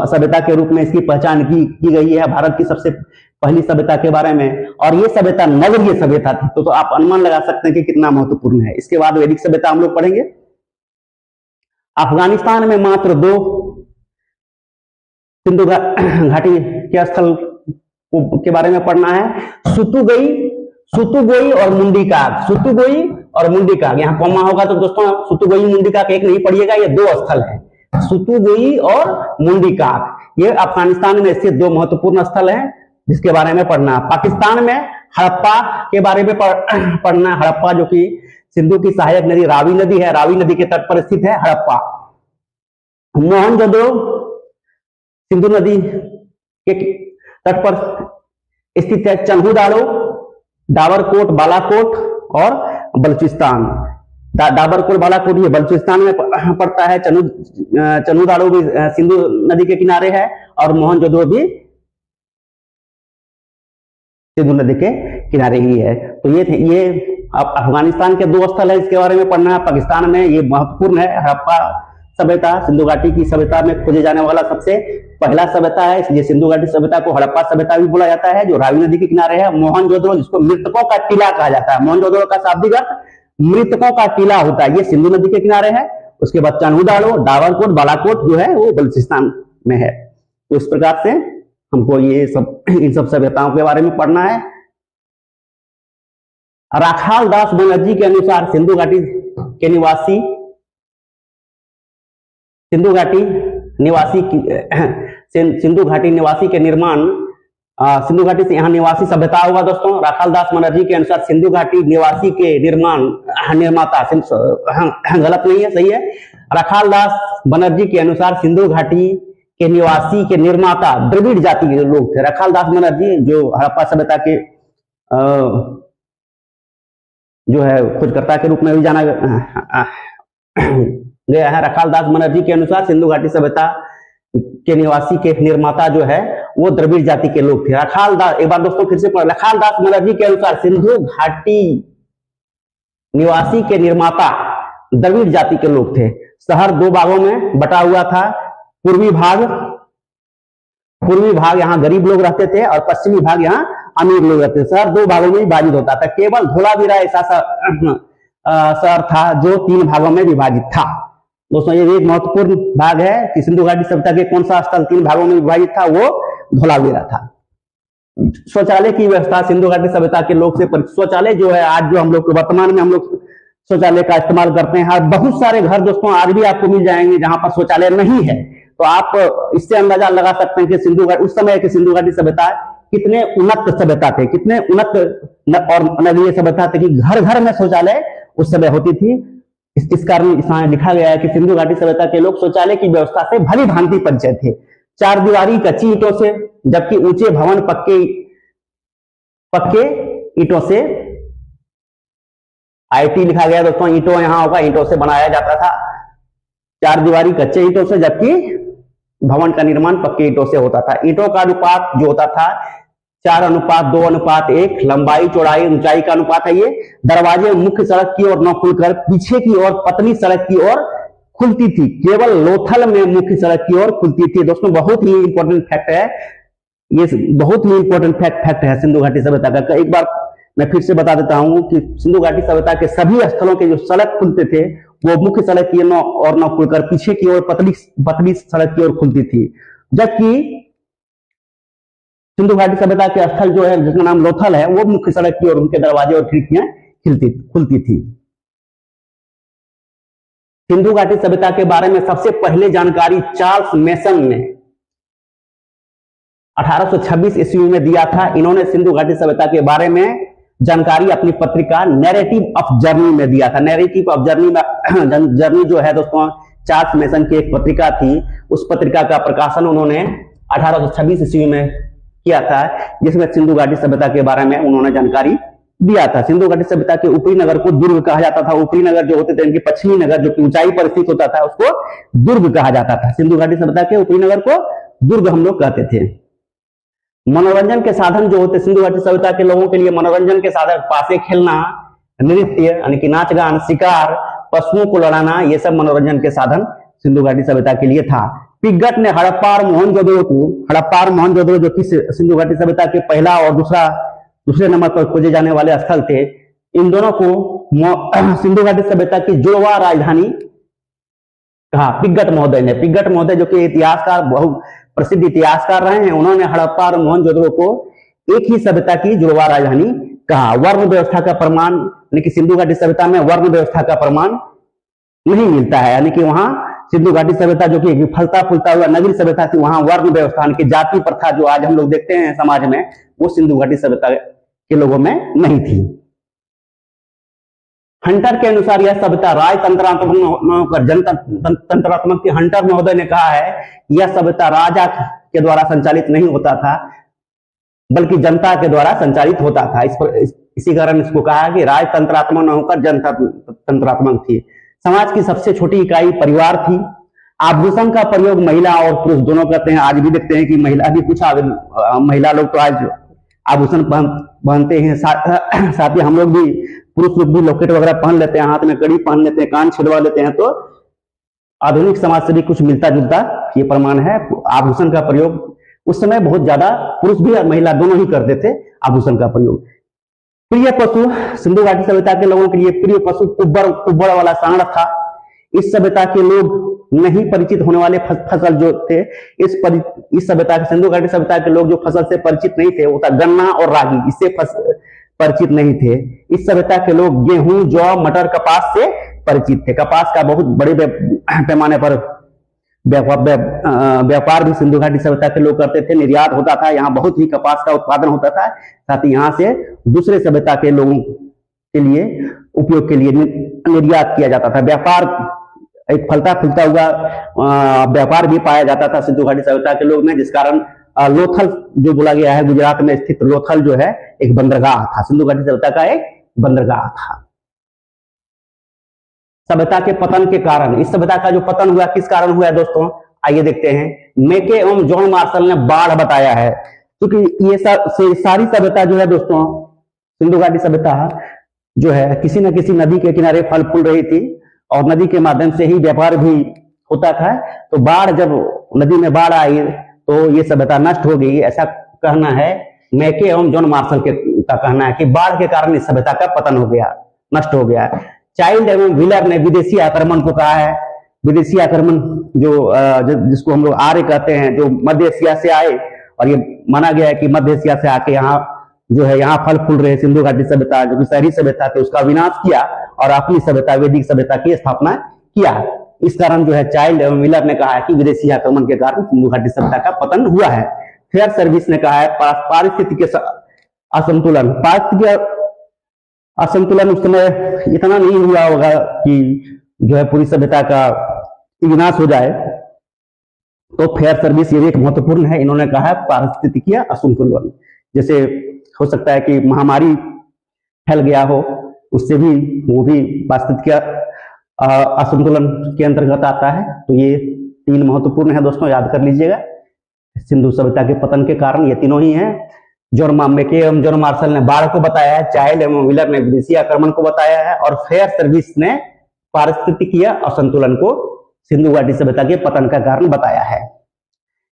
सभ्यता के रूप में इसकी पहचान की गई है, भारत की सबसे पहली सभ्यता के बारे में। और ये सभ्यता नगरीय सभ्यता थी, तो आप अनुमान लगा सकते हैं कि कितना महत्वपूर्ण है। इसके बाद वैदिक सभ्यता हम लोग पढ़ेंगे। अफगानिस्तान में मात्र 2 सिंधु घाटी के स्थल के बारे में पढ़ना है, सुतुगोई और मुंडीकाग। सुतुगोई और मुंडीकाग, यहाँ कॉमा होगा तो दोस्तों सुतुगोई मुंडीकाग एक नहीं पढ़िएगा, ये 2 स्थल है, सुतुगोई और मुंडीकाग। ये अफगानिस्तान में स्थित 2 महत्वपूर्ण स्थल हैं जिसके बारे में पढ़ना। पाकिस्तान में हड़प्पा के बारे में पढ़ना। हड़प्पा जो कि सिंधु की सहायक नदी रावी नदी है, रावी नदी के तट पर स्थित है हड़प्पा। मोहनजोदड़ो सिंधु नदी के तट पर स्थित है। चन्हुदाड़ो, डाबरकोट, बालाकोट और बलूचिस्तान। डाबरकोट, बालाकोट ये बलूचिस्तान में पड़ता है। चन्हुदाड़ो भी सिंधु नदी के किनारे है और मोहनजोदड़ो भी सिंधु नदी के किनारे ही है। तो ये अफगानिस्तान के 2 स्थल है, इसके बारे में पढ़ना है। पाकिस्तान में ये महत्वपूर्ण है, हड़प्पा सभ्यता, सिंधु घाटी की सभ्यता में खोजे जाने वाला सबसे पहला सभ्यता है, इसलिए सिंधु घाटी सभ्यता को हड़प्पा सभ्यता भी बोला जाता है, जो रावी नदी के किनारे है। मोहनजोदड़ो, जिसको मृतकों का टीला कहा जाता है, मोहनजोदड़ो का शाब्दिक अर्थ मृतकों का टीला होता है, ये सिंधु नदी के किनारे है। उसके बाद चान्होदारो, डावरकोट, बालाकोट जो है वो बलूचिस्तान में है। तो इस प्रकार से हमको ये सब इन सब सभ्यताओं के बारे में पढ़ना है। राखाल दास बनर्जी के अनुसार सिंधु घाटी के निवासी, सिंधु घाटी निवासी के निर्माण, सिंधु घाटी से यहाँ निवासी सभ्यता होगा दोस्तों। राखाल दास बनर्जी के अनुसार सिंधु घाटी निवासी के निर्माता, गलत नहीं है, सही है। राखाल दास बनर्जी के अनुसार सिंधु घाटी के निवासी के निर्माता द्रविड़ जाति के लोग थे। राखाल दास बनर्जी जो हड़प्पा सभ्यता के जो है खोजकर्ता के रूप में भी जाना गया है। राखाल दास बनर्जी के अनुसार सिंधु घाटी सभ्यता के निवासी के निर्माता जो है वो द्रविड़ जाति के लोग थे। राखाल दास, एक बार दोस्तों फिर से पढ़, राखाल दास बनर्जी के अनुसार सिंधु घाटी निवासी के निर्माता द्रविड़ जाति के लोग थे। शहर दो भागों में बटा हुआ था। पूर्वी भाग यहाँ गरीब लोग रहते थे और पश्चिमी भाग यहाँ अमीर लोग रहते थे। शहर दो भागों में विभाजित होता था। केवल धोलावीरा ऐसा शहर था जो 3 भागों में विभाजित था। दोस्तों ये एक महत्वपूर्ण भाग है कि सिंधु घाटी सभ्यता के कौन सा स्थल 3 भागों में विभाजित था, वो धोलावीरा था। शौचालय की व्यवस्था सिंधु घाटी सभ्यता के लोग से शौचालय जो है आज जो हम लोग वर्तमान में हम लोग शौचालय का इस्तेमाल करते हैं, बहुत सारे घर दोस्तों आज भी आपको मिल जाएंगे जहां पर शौचालय नहीं है। तो आप इससे अंदाजा लगा सकते हैं कि सिंधु घाटी उस समय की सिंधु घाटी सभ्यता कितने उन्नत सभ्यता थे, कितने उन्नत और नगरीय सभ्यता थे कि घर घर में शौचालय उस समय होती थी। इस कारण इसमें लिखा गया है कि सिंधु घाटी सभ्यता के लोग शौचालय की व्यवस्था से भली भांति परिचित थे। 4 दीवारी कच्ची ईंटों से, जबकि ऊंचे भवन पक्के ईंटों से। आईटी लिखा गया दोस्तों, ईंटों यहाँ होगा, ईंटों से बनाया जाता था। 4 दीवारी कच्चे ईंटों से, जबकि भवन का निर्माण पक्के ईंटों से होता था। ईंटों का अनुपात जो होता था 4:2:1, लंबाई चौड़ाई ऊंचाई का अनुपात है ये। दरवाजे मुख्य सड़क की ओर न खुलकर पीछे की ओर पतली सड़क की ओर खुलती थी, केवल लोथल में मुख्य सड़क की ओर खुलती थी। दोस्तों बहुत ही इंपॉर्टेंट फैक्ट है ये, बहुत ही इंपॉर्टेंट फैक्ट है सिंधु घाटी सभ्यता का। एक बार मैं फिर से बता देता हूं कि सिंधु घाटी सभ्यता के सभी स्थलों के जो सड़क खुलते थे वो मुख्य सड़क की ओर न खुलकर पीछे की ओर पतली सड़क की ओर खुलती थी, जबकि सिंधु घाटी सभ्यता के स्थल जो है जिसका नाम लोथल है वो मुख्य सड़क की ओर उनके दरवाजे और खिड़कियां खुलती थी। सिंधु घाटी सभ्यता के बारे में सबसे पहले जानकारी चार्ल्स मेसन ने 1826 ईस्वी में दिया था। इन्होंने सिंधु घाटी सभ्यता के बारे में जानकारी अपनी पत्रिका नैरेटिव ऑफ जर्नी में दिया था। नैरेटिव ऑफ जर्नी जो है दोस्तों चार्ल्स मेसन की एक पत्रिका थी, उस पत्रिका का प्रकाशन उन्होंने 1826 ईस्वी में किया था, जिसमें सिंधु घाटी सभ्यता के बारे में उन्होंने जानकारी दिया था। सिंधु घाटी सभ्यता के ऊपरी नगर को दुर्ग कहा जाता था। ऊपरी नगर जो होते थे इनके पश्चिमी नगर जो कि ऊंचाई पर स्थित होता था उसको दुर्ग कहा जाता था। सिंधु घाटी सभ्यता के ऊपरी नगर को दुर्ग हम लोग कहते थे। मनोरंजन के साधन जो होते सिंधु घाटी सभ्यता के लोगों के लिए मनोरंजन के साधन पासे खेलना, नृत्य यानी कि नाच गान, शिकार, पशुओं को लड़ाना, ये सब मनोरंजन के साधन सिंधु घाटी सभ्यता के लिए था। पिगट ने हड़प्पा और मोहनजोदड़ो जो कि सिंधु घाटी सभ्यता के पहला और दूसरे नंबर पर खोजे जाने वाले स्थल थे, इन दोनों को सिंधु घाटी सभ्यता की जुड़वा राजधानी कहा पिगट महोदय जो कि इतिहासकार, बहुत प्रसिद्ध इतिहासकार रहे हैं, उन्होंने हड़प्पा और मोहनजोदड़ो को एक ही सभ्यता की जुड़वा राजधानी कहा। वर्ण व्यवस्था का प्रमाण, यानी कि सिंधु घाटी सभ्यता में वर्ण व्यवस्था का प्रमाण नहीं मिलता है, यानी कि वहां सिंधु घाटी सभ्यता जो कि फलता फूलता हुआ नगरी सभ्यता थी, वहां वर्ण व्यवस्था यानी कि जाति प्रथा जो आज हम लोग देखते हैं समाज में, वो सिंधु घाटी सभ्यता के लोगों में नहीं थी। हंटर के अनुसार यह सभ्यता राजतंत्रात्मक जनतंत्रात्मक थी। हंटर महोदय ने कहा है यह सभ्यता राजा के द्वारा संचालित नहीं होता था बल्कि जनता के द्वारा संचालित होता था। इसी कारण इसको कहा कि राजतंत्रात्मक न होकर जनतंत्रात्मक थी। समाज की सबसे छोटी इकाई परिवार थी। आभूषण का प्रयोग महिला और पुरुष दोनों करते हैं। आज भी देखते हैं कि महिला भी कुछ महिला लोग तो आज आभूषण पहनते हैं, साथ ही हम लोग भी पुरुष लोग भी लॉकेट वगैरह पहन लेते हैं, हाथ में कड़ी पहन लेते हैं, कान छिलवा लेते हैं। तो आधुनिक समाज से भी कुछ मिलता जुलता ये प्रमाण है। आभूषण का प्रयोग उस समय बहुत ज्यादा पुरुष भी और महिला दोनों ही करते थे आभूषण का प्रयोग। प्रिय पशु, सिंधु घाटी सभ्यता के लोगों के लिए प्रिय पशु कुब्बड़ वाला सांड था। इस सभ्यता के लोग नहीं परिचित होने वाले फसल जो थे, इस सभ्यता के सिंधु घाटी सभ्यता के लोग जो फसल से परिचित नहीं थे वो था गन्ना और रागी, इससे परिचित नहीं थे। इस सभ्यता के लोग गेहूं, जौ, मटर, कपास से परिचित थे। कपास का बहुत बड़े पैमाने पर व्यापार भी सिंधु घाटी सभ्यता के लोग करते थे, निर्यात होता था, यहाँ बहुत ही कपास का उत्पादन होता था, साथ ही यहाँ से दूसरे सभ्यता के लोगों के लिए उपयोग के लिए निर्यात किया जाता था। व्यापार एक फलता फूलता हुआ व्यापार भी पाया जाता था सिंधु घाटी सभ्यता के लोग में, जिस कारण लोथल जो बोला गया है, गुजरात में स्थित लोथल जो है एक बंदरगाह था, सिंधु घाटी सभ्यता का एक बंदरगाह था। सभ्यता के पतन के कारण, इस सभ्यता का जो पतन हुआ किस कारण हुआ है दोस्तों, आइए देखते हैं। मेके एवं जॉन मार्शल ने बाढ़ बताया है, क्योंकि ये सारी सभ्यता जो है दोस्तों, सिंधु घाटी सभ्यता जो है किसी न किसी नदी के किनारे फल फूल रही थी और नदी के माध्यम से ही व्यापार भी होता था। तो बाढ़, जब नदी में बाढ़ आई तो ये सभ्यता नष्ट हो गई, ऐसा कहना है मेके एवं जॉन मार्शल का कहना है कि बाढ़ के कारण इस सभ्यता का पतन हो गया, नष्ट हो गया। चाइल्ड एवं व्हीलर ने विदेशी आक्रमण को कहा है। विदेशी आक्रमण जिसको हम लोग आर्य कहते हैं, जो मध्य एशिया से आए, और ये माना गया है कि मध्य एशिया से आके यहाँ जो है यहाँ फल फूल रहे सिंधु घाटी सभ्यता, जो कि शहरी सभ्यता थी, उसका विनाश किया और अपनी सभ्यता वैदिक सभ्यता की स्थापना किया। इस कारण जो है चाइल्ड एवं व्हीलर ने कहा है कि विदेशी आक्रमण के कारण सिंधु घाटी सभ्यता का पतन हुआ है। फेयर सर्विस ने कहा है पारिस्थितिक असंतुलन, पारिस्थितिक असंतुलन उस समय इतना नहीं हुआ होगा कि जो है पूरी सभ्यता का विनाश हो जाए। तो फेयर सर्विस ये एक महत्वपूर्ण है। इन्होंने कहा है पारिस्थितिकीय असंतुलन, जैसे हो सकता है कि महामारी फैल गया हो, उससे भी वो भी पारिस्थितिकीय असंतुलन के अंतर्गत आता है। तो ये तीन महत्वपूर्ण है दोस्तों, याद कर लीजिएगा। सिंधु सभ्यता के पतन के कारण ये तीनों ही हैं। मेके एवं जॉन मार्शल ने बाढ़ को बताया है, चाइल्ड एवं व्हीलर ने विदेशी आक्रमण को बताया है, और फेयर सर्विस ने पारिस्थितिकीय असंतुलन को सिंधु घाटी सभ्यता के पतन का कारण बताया है।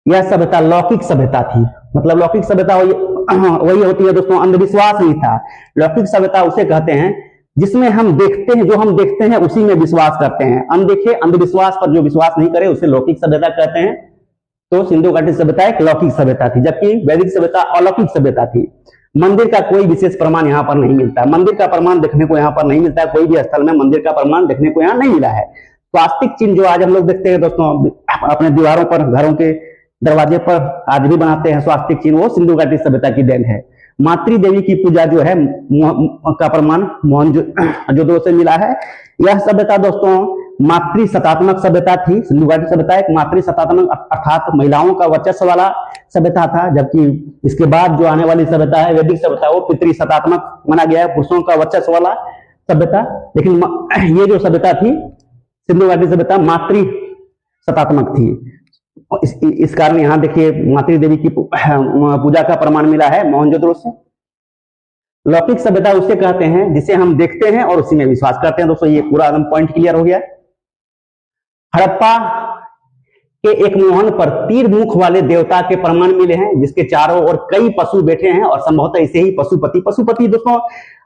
यह सभ्यता लौकिक सभ्यता थी। मतलब लौकिक सभ्यता वही होती है दोस्तों, अंधविश्वास नहीं था। लौकिक सभ्यता उसे कहते हैं जिसमें हम देखते हैं, जो हम देखते हैं उसी में विश्वास करते हैं। अनदेखे अंधविश्वास पर जो विश्वास नहीं करे उसे लौकिक सभ्यता कहते हैं। तो सिंधु घाटी सभ्यता एक लौकिक सभ्यता थी, जबकि वैदिक सभ्यता अलौकिक सभ्यता थी। मंदिर का कोई विशेष प्रमाण यहाँ पर नहीं मिलता, मंदिर का प्रमाण देखने को यहाँ पर नहीं मिलता, कोई भी स्थल में मंदिर का प्रमाण देखने को यहाँ नहीं मिला है। स्वास्तिक चिन्ह जो आज हम लोग देखते हैं दोस्तों, अपने दीवारों पर, घरों के दरवाजे पर आज भी बनाते हैं स्वास्तिक चिन्ह, वो सिंधु घाटी सभ्यता की देन है। मातृ देवी की पूजा जो है का प्रमाण मोहनजोदड़ो से मिला है। यह सभ्यता दोस्तों मातृ सत्तात्मक सभ्यता थी। सिंधु घाटी सभ्यता एक मातृ सत्तात्मक अर्थात महिलाओं का वर्चस्व वाला सभ्यता था, जबकि इसके बाद जो आने वाली सभ्यता है वैदिक सभ्यता, वो पितृ सत्तात्मक माना गया है, पुरुषों का वर्चस्व वाला सभ्यता। लेकिन ये जो सभ्यता थी सिंधु घाटी सभ्यता मातृ सत्तात्मक थी। इस कारण यहाँ देखिए मातृ देवी की पूजा का प्रमाण मिला है मोहनजोदड़ो से। लौकिक सभ्यता उसे कहते हैं जिसे हम देखते हैं और उसी में विश्वास करते हैं। दोस्तों ये पूरा एकदम पॉइंट क्लियर हो गया। हड़प्पा के एक मोहन पर तीर मुख वाले देवता के प्रमाण मिले हैं, जिसके चारों ओर कई पशु बैठे हैं और संभवतः इसे ही पशुपति दोस्तों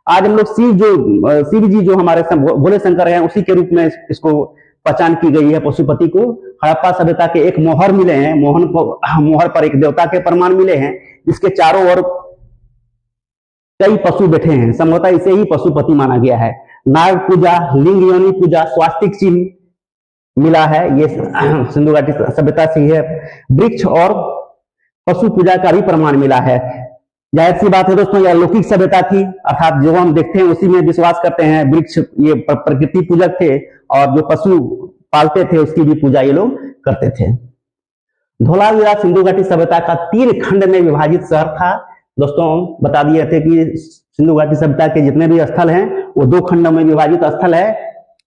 आज हम लोग शिव जी जो हमारे भोले शंकर हैं उसी के रूप में इसको पहचान की गई है पशुपति को। हड़प्पा सभ्यता के एक मोहर मिले हैं, मोहर पर एक देवता के प्रमाण मिले हैं, जिसके चारों ओर कई पशु बैठे हैं, संभवतः इसे ही पशुपति माना गया है। नाग पूजा, लिंग योनि पूजा, स्वास्तिक चिन्ह मिला है, ये सिंधु घाटी सभ्यता से है। वृक्ष और पशु पूजा का भी प्रमाण मिला है। जाहिर सी बात है दोस्तों यह लौकिक सभ्यता थी, अर्थात जो हम देखते हैं उसी में विश्वास करते हैं। वृक्ष ये प्रकृति पूजक थे और जो पशु पालते थे उसकी भी पूजा ये लोग करते थे। धौलावीरा सिंधु घाटी सभ्यता का 3 खंड में विभाजित शहर था। दोस्तों बता दिए थे कि सिंधु घाटी सभ्यता के जितने भी स्थल हैं वो 2 खंडों में विभाजित स्थल है,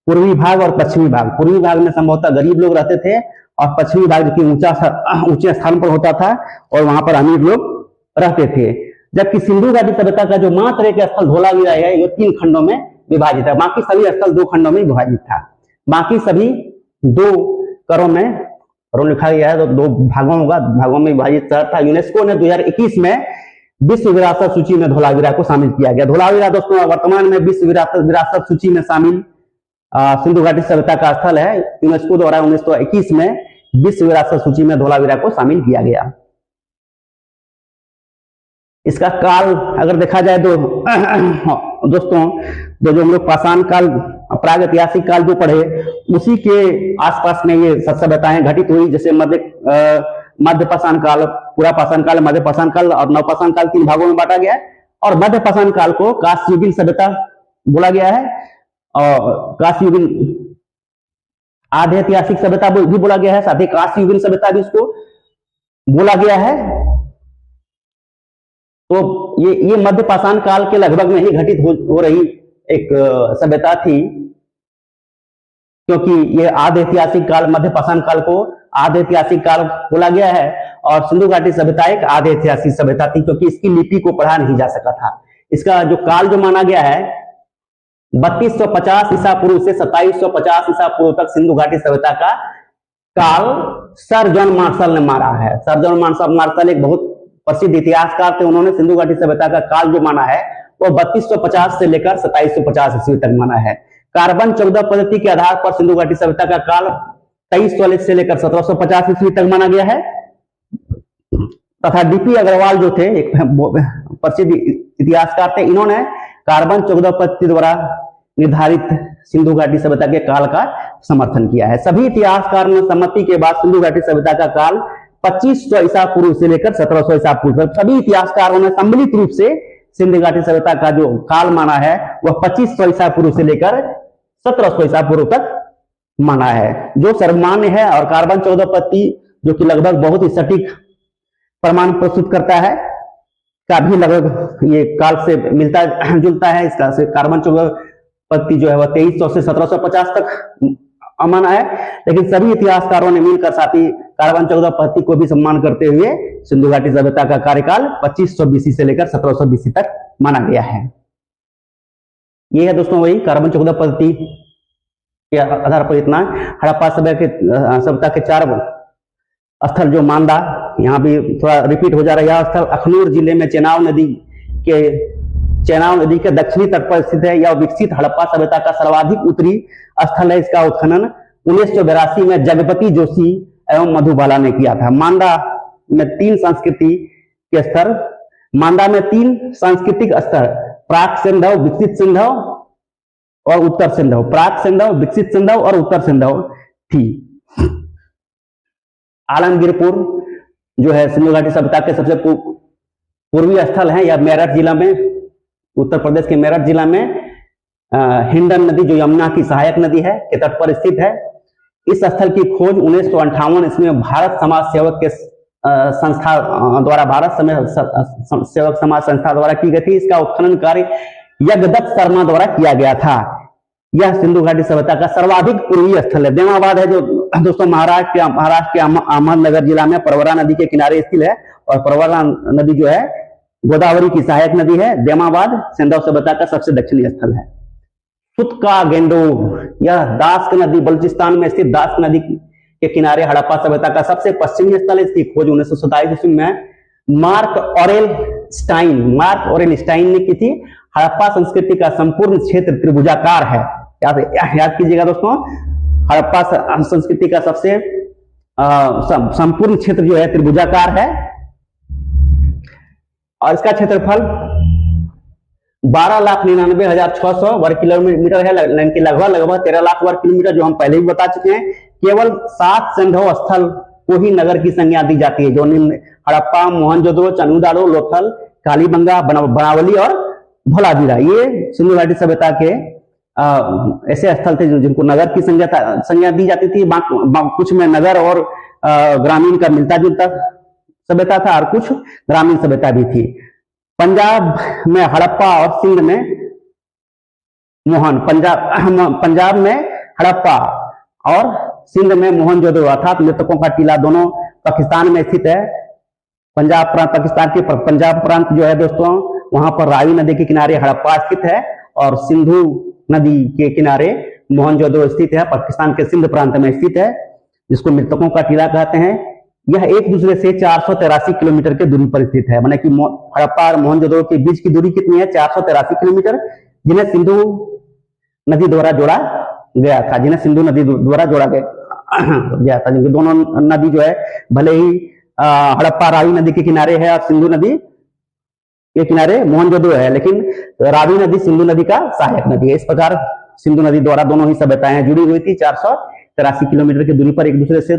पूर्वी भाग और पश्चिमी भाग। पूर्वी भाग में संभवतः गरीब लोग रहते थे और पश्चिमी भाग जो कि ऊंचे स्थान पर होता था और वहां पर अमीर लोग रहते थे। जबकि सिंधु घाटी सभ्यता का जो मात्र एक स्थल धौलावीरा है ये 3 खंडों में विभाजित है, बाकी सभी स्थल 2 खंडों में विभाजित था। बाकी सभी 2 करों में रोल लिखा गया है, तो 2 भागों होगा, भागों में विभाजित शहर था। यूनेस्को ने 2021 में विश्व विरासत सूची में धोलावीरा को शामिल किया गया। धोलावीरा दोस्तों वर्तमान में विश्व विरासत सूची में शामिल सिंधु घाटी सभ्यता का स्थल है। यूनेस्को द्वारा 1921 में विश्व विरासत सूची में धोलावीरा को शामिल किया गया। इसका काल अगर देखा जाए तो दोस्तों जो हम लोग पाषाण काल, प्राग ऐतिहासिक काल जो पढ़े, उसी के आसपास में ये सभ्यताएं घटित हुई। जैसे मध्य पाषाण काल, पूरा पाषाण काल, मध्य पाषाण काल और नवपाषाण काल 3 भागों में बांटा गया है। और मध्य पाषाण काल को कांस्ययुगीन सभ्यता बोला गया है, और कांस्ययुगीन आधे ऐतिहासिक सभ्यता भी बोला गया है, साथ ही कांस्ययुगीन सभ्यता भी इसको बोला गया है। तो ये मध्य पाषाण काल के लगभग में ही घटित हो रही एक सभ्यता थी, क्योंकि ये आधे ऐतिहासिक काल, मध्य पाषाण काल को आधे ऐतिहासिक काल बोला गया है, और सिंधु घाटी सभ्यता एक आधे ऐतिहासिक सभ्यता थी, क्योंकि इसकी लिपि को पढ़ा नहीं जा सका था। इसका जो काल जो माना गया है 3250 ईसा पूर्व से 2750 ईसा पूर्व तक सिंधु घाटी सभ्यता का काल सर जॉन मार्शल ने मारा है। सर जॉन मार्शल एक बहुत प्रसिद्ध इतिहासकार थे। उन्होंने सिंधु घाटी सभ्यता का काल जो माना है वो 3250 से लेकर 2750 ईस्वी तक माना है। कार्बन 14 पद्धति के आधार पर सिंधु घाटी सभ्यता का काल 2340 से लेकर 1750 ईस्वी तक माना गया है। तथा डीपी अग्रवाल जो थे, एक प्रसिद्ध इतिहासकार थे, इन्होंने कार्बन 14 पद्धति द्वारा निर्धारित सिंधु घाटी सभ्यता के काल का समर्थन किया है। सभी इतिहासकार ने सम्मति के बाद सिंधु घाटी सभ्यता का काल 2500 ईसा पूर्व से लेकर 1700 ईसा पूर्व तक, सभी इतिहासकारों ने सम्मिलित रूप से सिंधु घाटी सभ्यता का जो काल माना है वह 2500 ईसा पूर्व से लेकर 1700 ईसा पूर्व तक माना है, जो सर्वमान्य है। और कार्बन 14 पद्धति जो कि लगभग बहुत ही सटीक प्रमाण प्रस्तुत करता है, का भी लगभग ये काल से मिलता जुलता है। इसका से कार्बन 14 पद्धति जो है वह 2300 से 1750 तक माना है, लेकिन सभी इतिहासकारों ने मिलकर साथ ही कार्बन 14 पद्धति को भी सम्मान करते हुए सिंधु घाटी सभ्यता का कार्यकाल 2500 बीसी से लेकर 1700 बीसी तक माना गया है। ये है दोस्तों वही कार्बन 14 पद्धति के आधार पर इतना। हड़प्पा सभ्यता के 4 स्थल जो मांदा, यहाँ भी थोड़ा रिपीट हो जा रहा है। यह स्थल अखनूर जिले में चेनाब नदी के दक्षिणी तट पर स्थित है। यह विकसित हड़प्पा सभ्यता का सर्वाधिक उत्तरी स्थल है। इसका उत्खनन 1982 में जगपति जोशी एवं मधुबाला ने किया था। मांदा में 3 संस्कृति के स्तर, मांदा में 3 सांस्कृतिक स्तर, प्राक सिंधव, विकसित सिंधव और उत्तर सिंधव, प्राक सिंधव, विकसित सिंधव और उत्तर सिंधव थी। आलमगीरपुर जो है सिंधु घाटी सभ्यता के सबसे पूर्वी स्थल है। यह मेरठ जिला में, उत्तर प्रदेश के मेरठ जिला में हिंडन नदी जो यमुना की सहायक नदी है के तट पर स्थित है। इस स्थल की खोज 1958 ईस्वी में भारत समाज सेवक के संस्था द्वारा, भारत सेवक समाज संस्था द्वारा की गई थी। इसका उत्खनन कार्य यज्ञदत्त शर्मा द्वारा किया गया था। यह सिंधु घाटी सभ्यता का सर्वाधिक पूर्वी स्थल है। देमाबाद है जो दोस्तों महाराष्ट्र के अहमदनगर जिला में परवरा नदी के किनारे स्थित है, और परवरा नदी जो है गोदावरी की सहायक नदी है। देमाबाद सिंधु सभ्यता का सबसे दक्षिणी स्थल है। सुतका गेंडो, यह दास्क नदी, बलूचिस्तान में स्थित दास्क नदी के किनारे हड़प्पा सभ्यता का सबसे पश्चिमी स्थल है। इसकी खोज 1927 ईस्वी में मार्क ऑरेल स्टाइन ने की थी। हड़प्पा संस्कृति का संपूर्ण क्षेत्र त्रिभुजाकार है। याद कीजिएगा दोस्तों, हड़प्पा संस्कृति का सबसे संपूर्ण क्षेत्र जो है त्रिभुजाकार है, और इसका क्षेत्रफल 12,99,600 वर्ग किलोमीटर है, लगभग 13 लाख वर्ग किलोमीटर, जो हम पहले भी बता चुके हैं। केवल 7 सिंधु स्थल को ही नगर की संज्ञा दी जाती है, जो निम्न हड़प्पा, मोहनजोदड़ो, चनुदाड़ो, लोथल, कालीबंगा, बनावली और धोलावीरा, ये सिंधु घाटी सभ्यता के ऐसे स्थल थे जिनको नगर की संज्ञा दी जाती थी। कुछ में नगर और ग्रामीण का मिलता जुलता सभ्यता था, और कुछ ग्रामीण सभ्यता भी थी। पंजाब में हड़प्पा और सिंध में पंजाब में हड़प्पा और सिंध में मोहनजोदड़ो अर्थात मृतकों का टीला दोनों पाकिस्तान में स्थित है। पंजाब प्रांत, पाकिस्तान के पंजाब प्रांत जो है दोस्तों, वहां पर रावी नदी के किनारे हड़प्पा स्थित है, और सिंधु नदी के किनारे मोहनजोदड़ो स्थित है, पाकिस्तान के सिंध प्रांत में स्थित है। जिसको मृतकों का टीला कहते हैं। यह एक दूसरे से 483 किलोमीटर की दूरी पर स्थित है। माने कि हड़प्पा और मोहनजोदड़ो के बीच की दूरी कितनी है? 483 किलोमीटर, जिन्हें सिंधु नदी द्वारा जोड़ा गया था, जिन्हें सिंधु नदी द्वारा जोड़ा गया था। क्योंकि दोनों नदी जो है, भले ही हड़प्पा रावी नदी के किनारे है और सिंधु नदी के किनारे मोहनजोदड़ो है, लेकिन रावी नदी सिंधु नदी का सहायक नदी है। इस प्रकार सिंधु नदी द्वारा दोनों ही सभ्यताएं जुड़ी हुई थी। 483 किलोमीटर की दूरी पर एक दूसरे से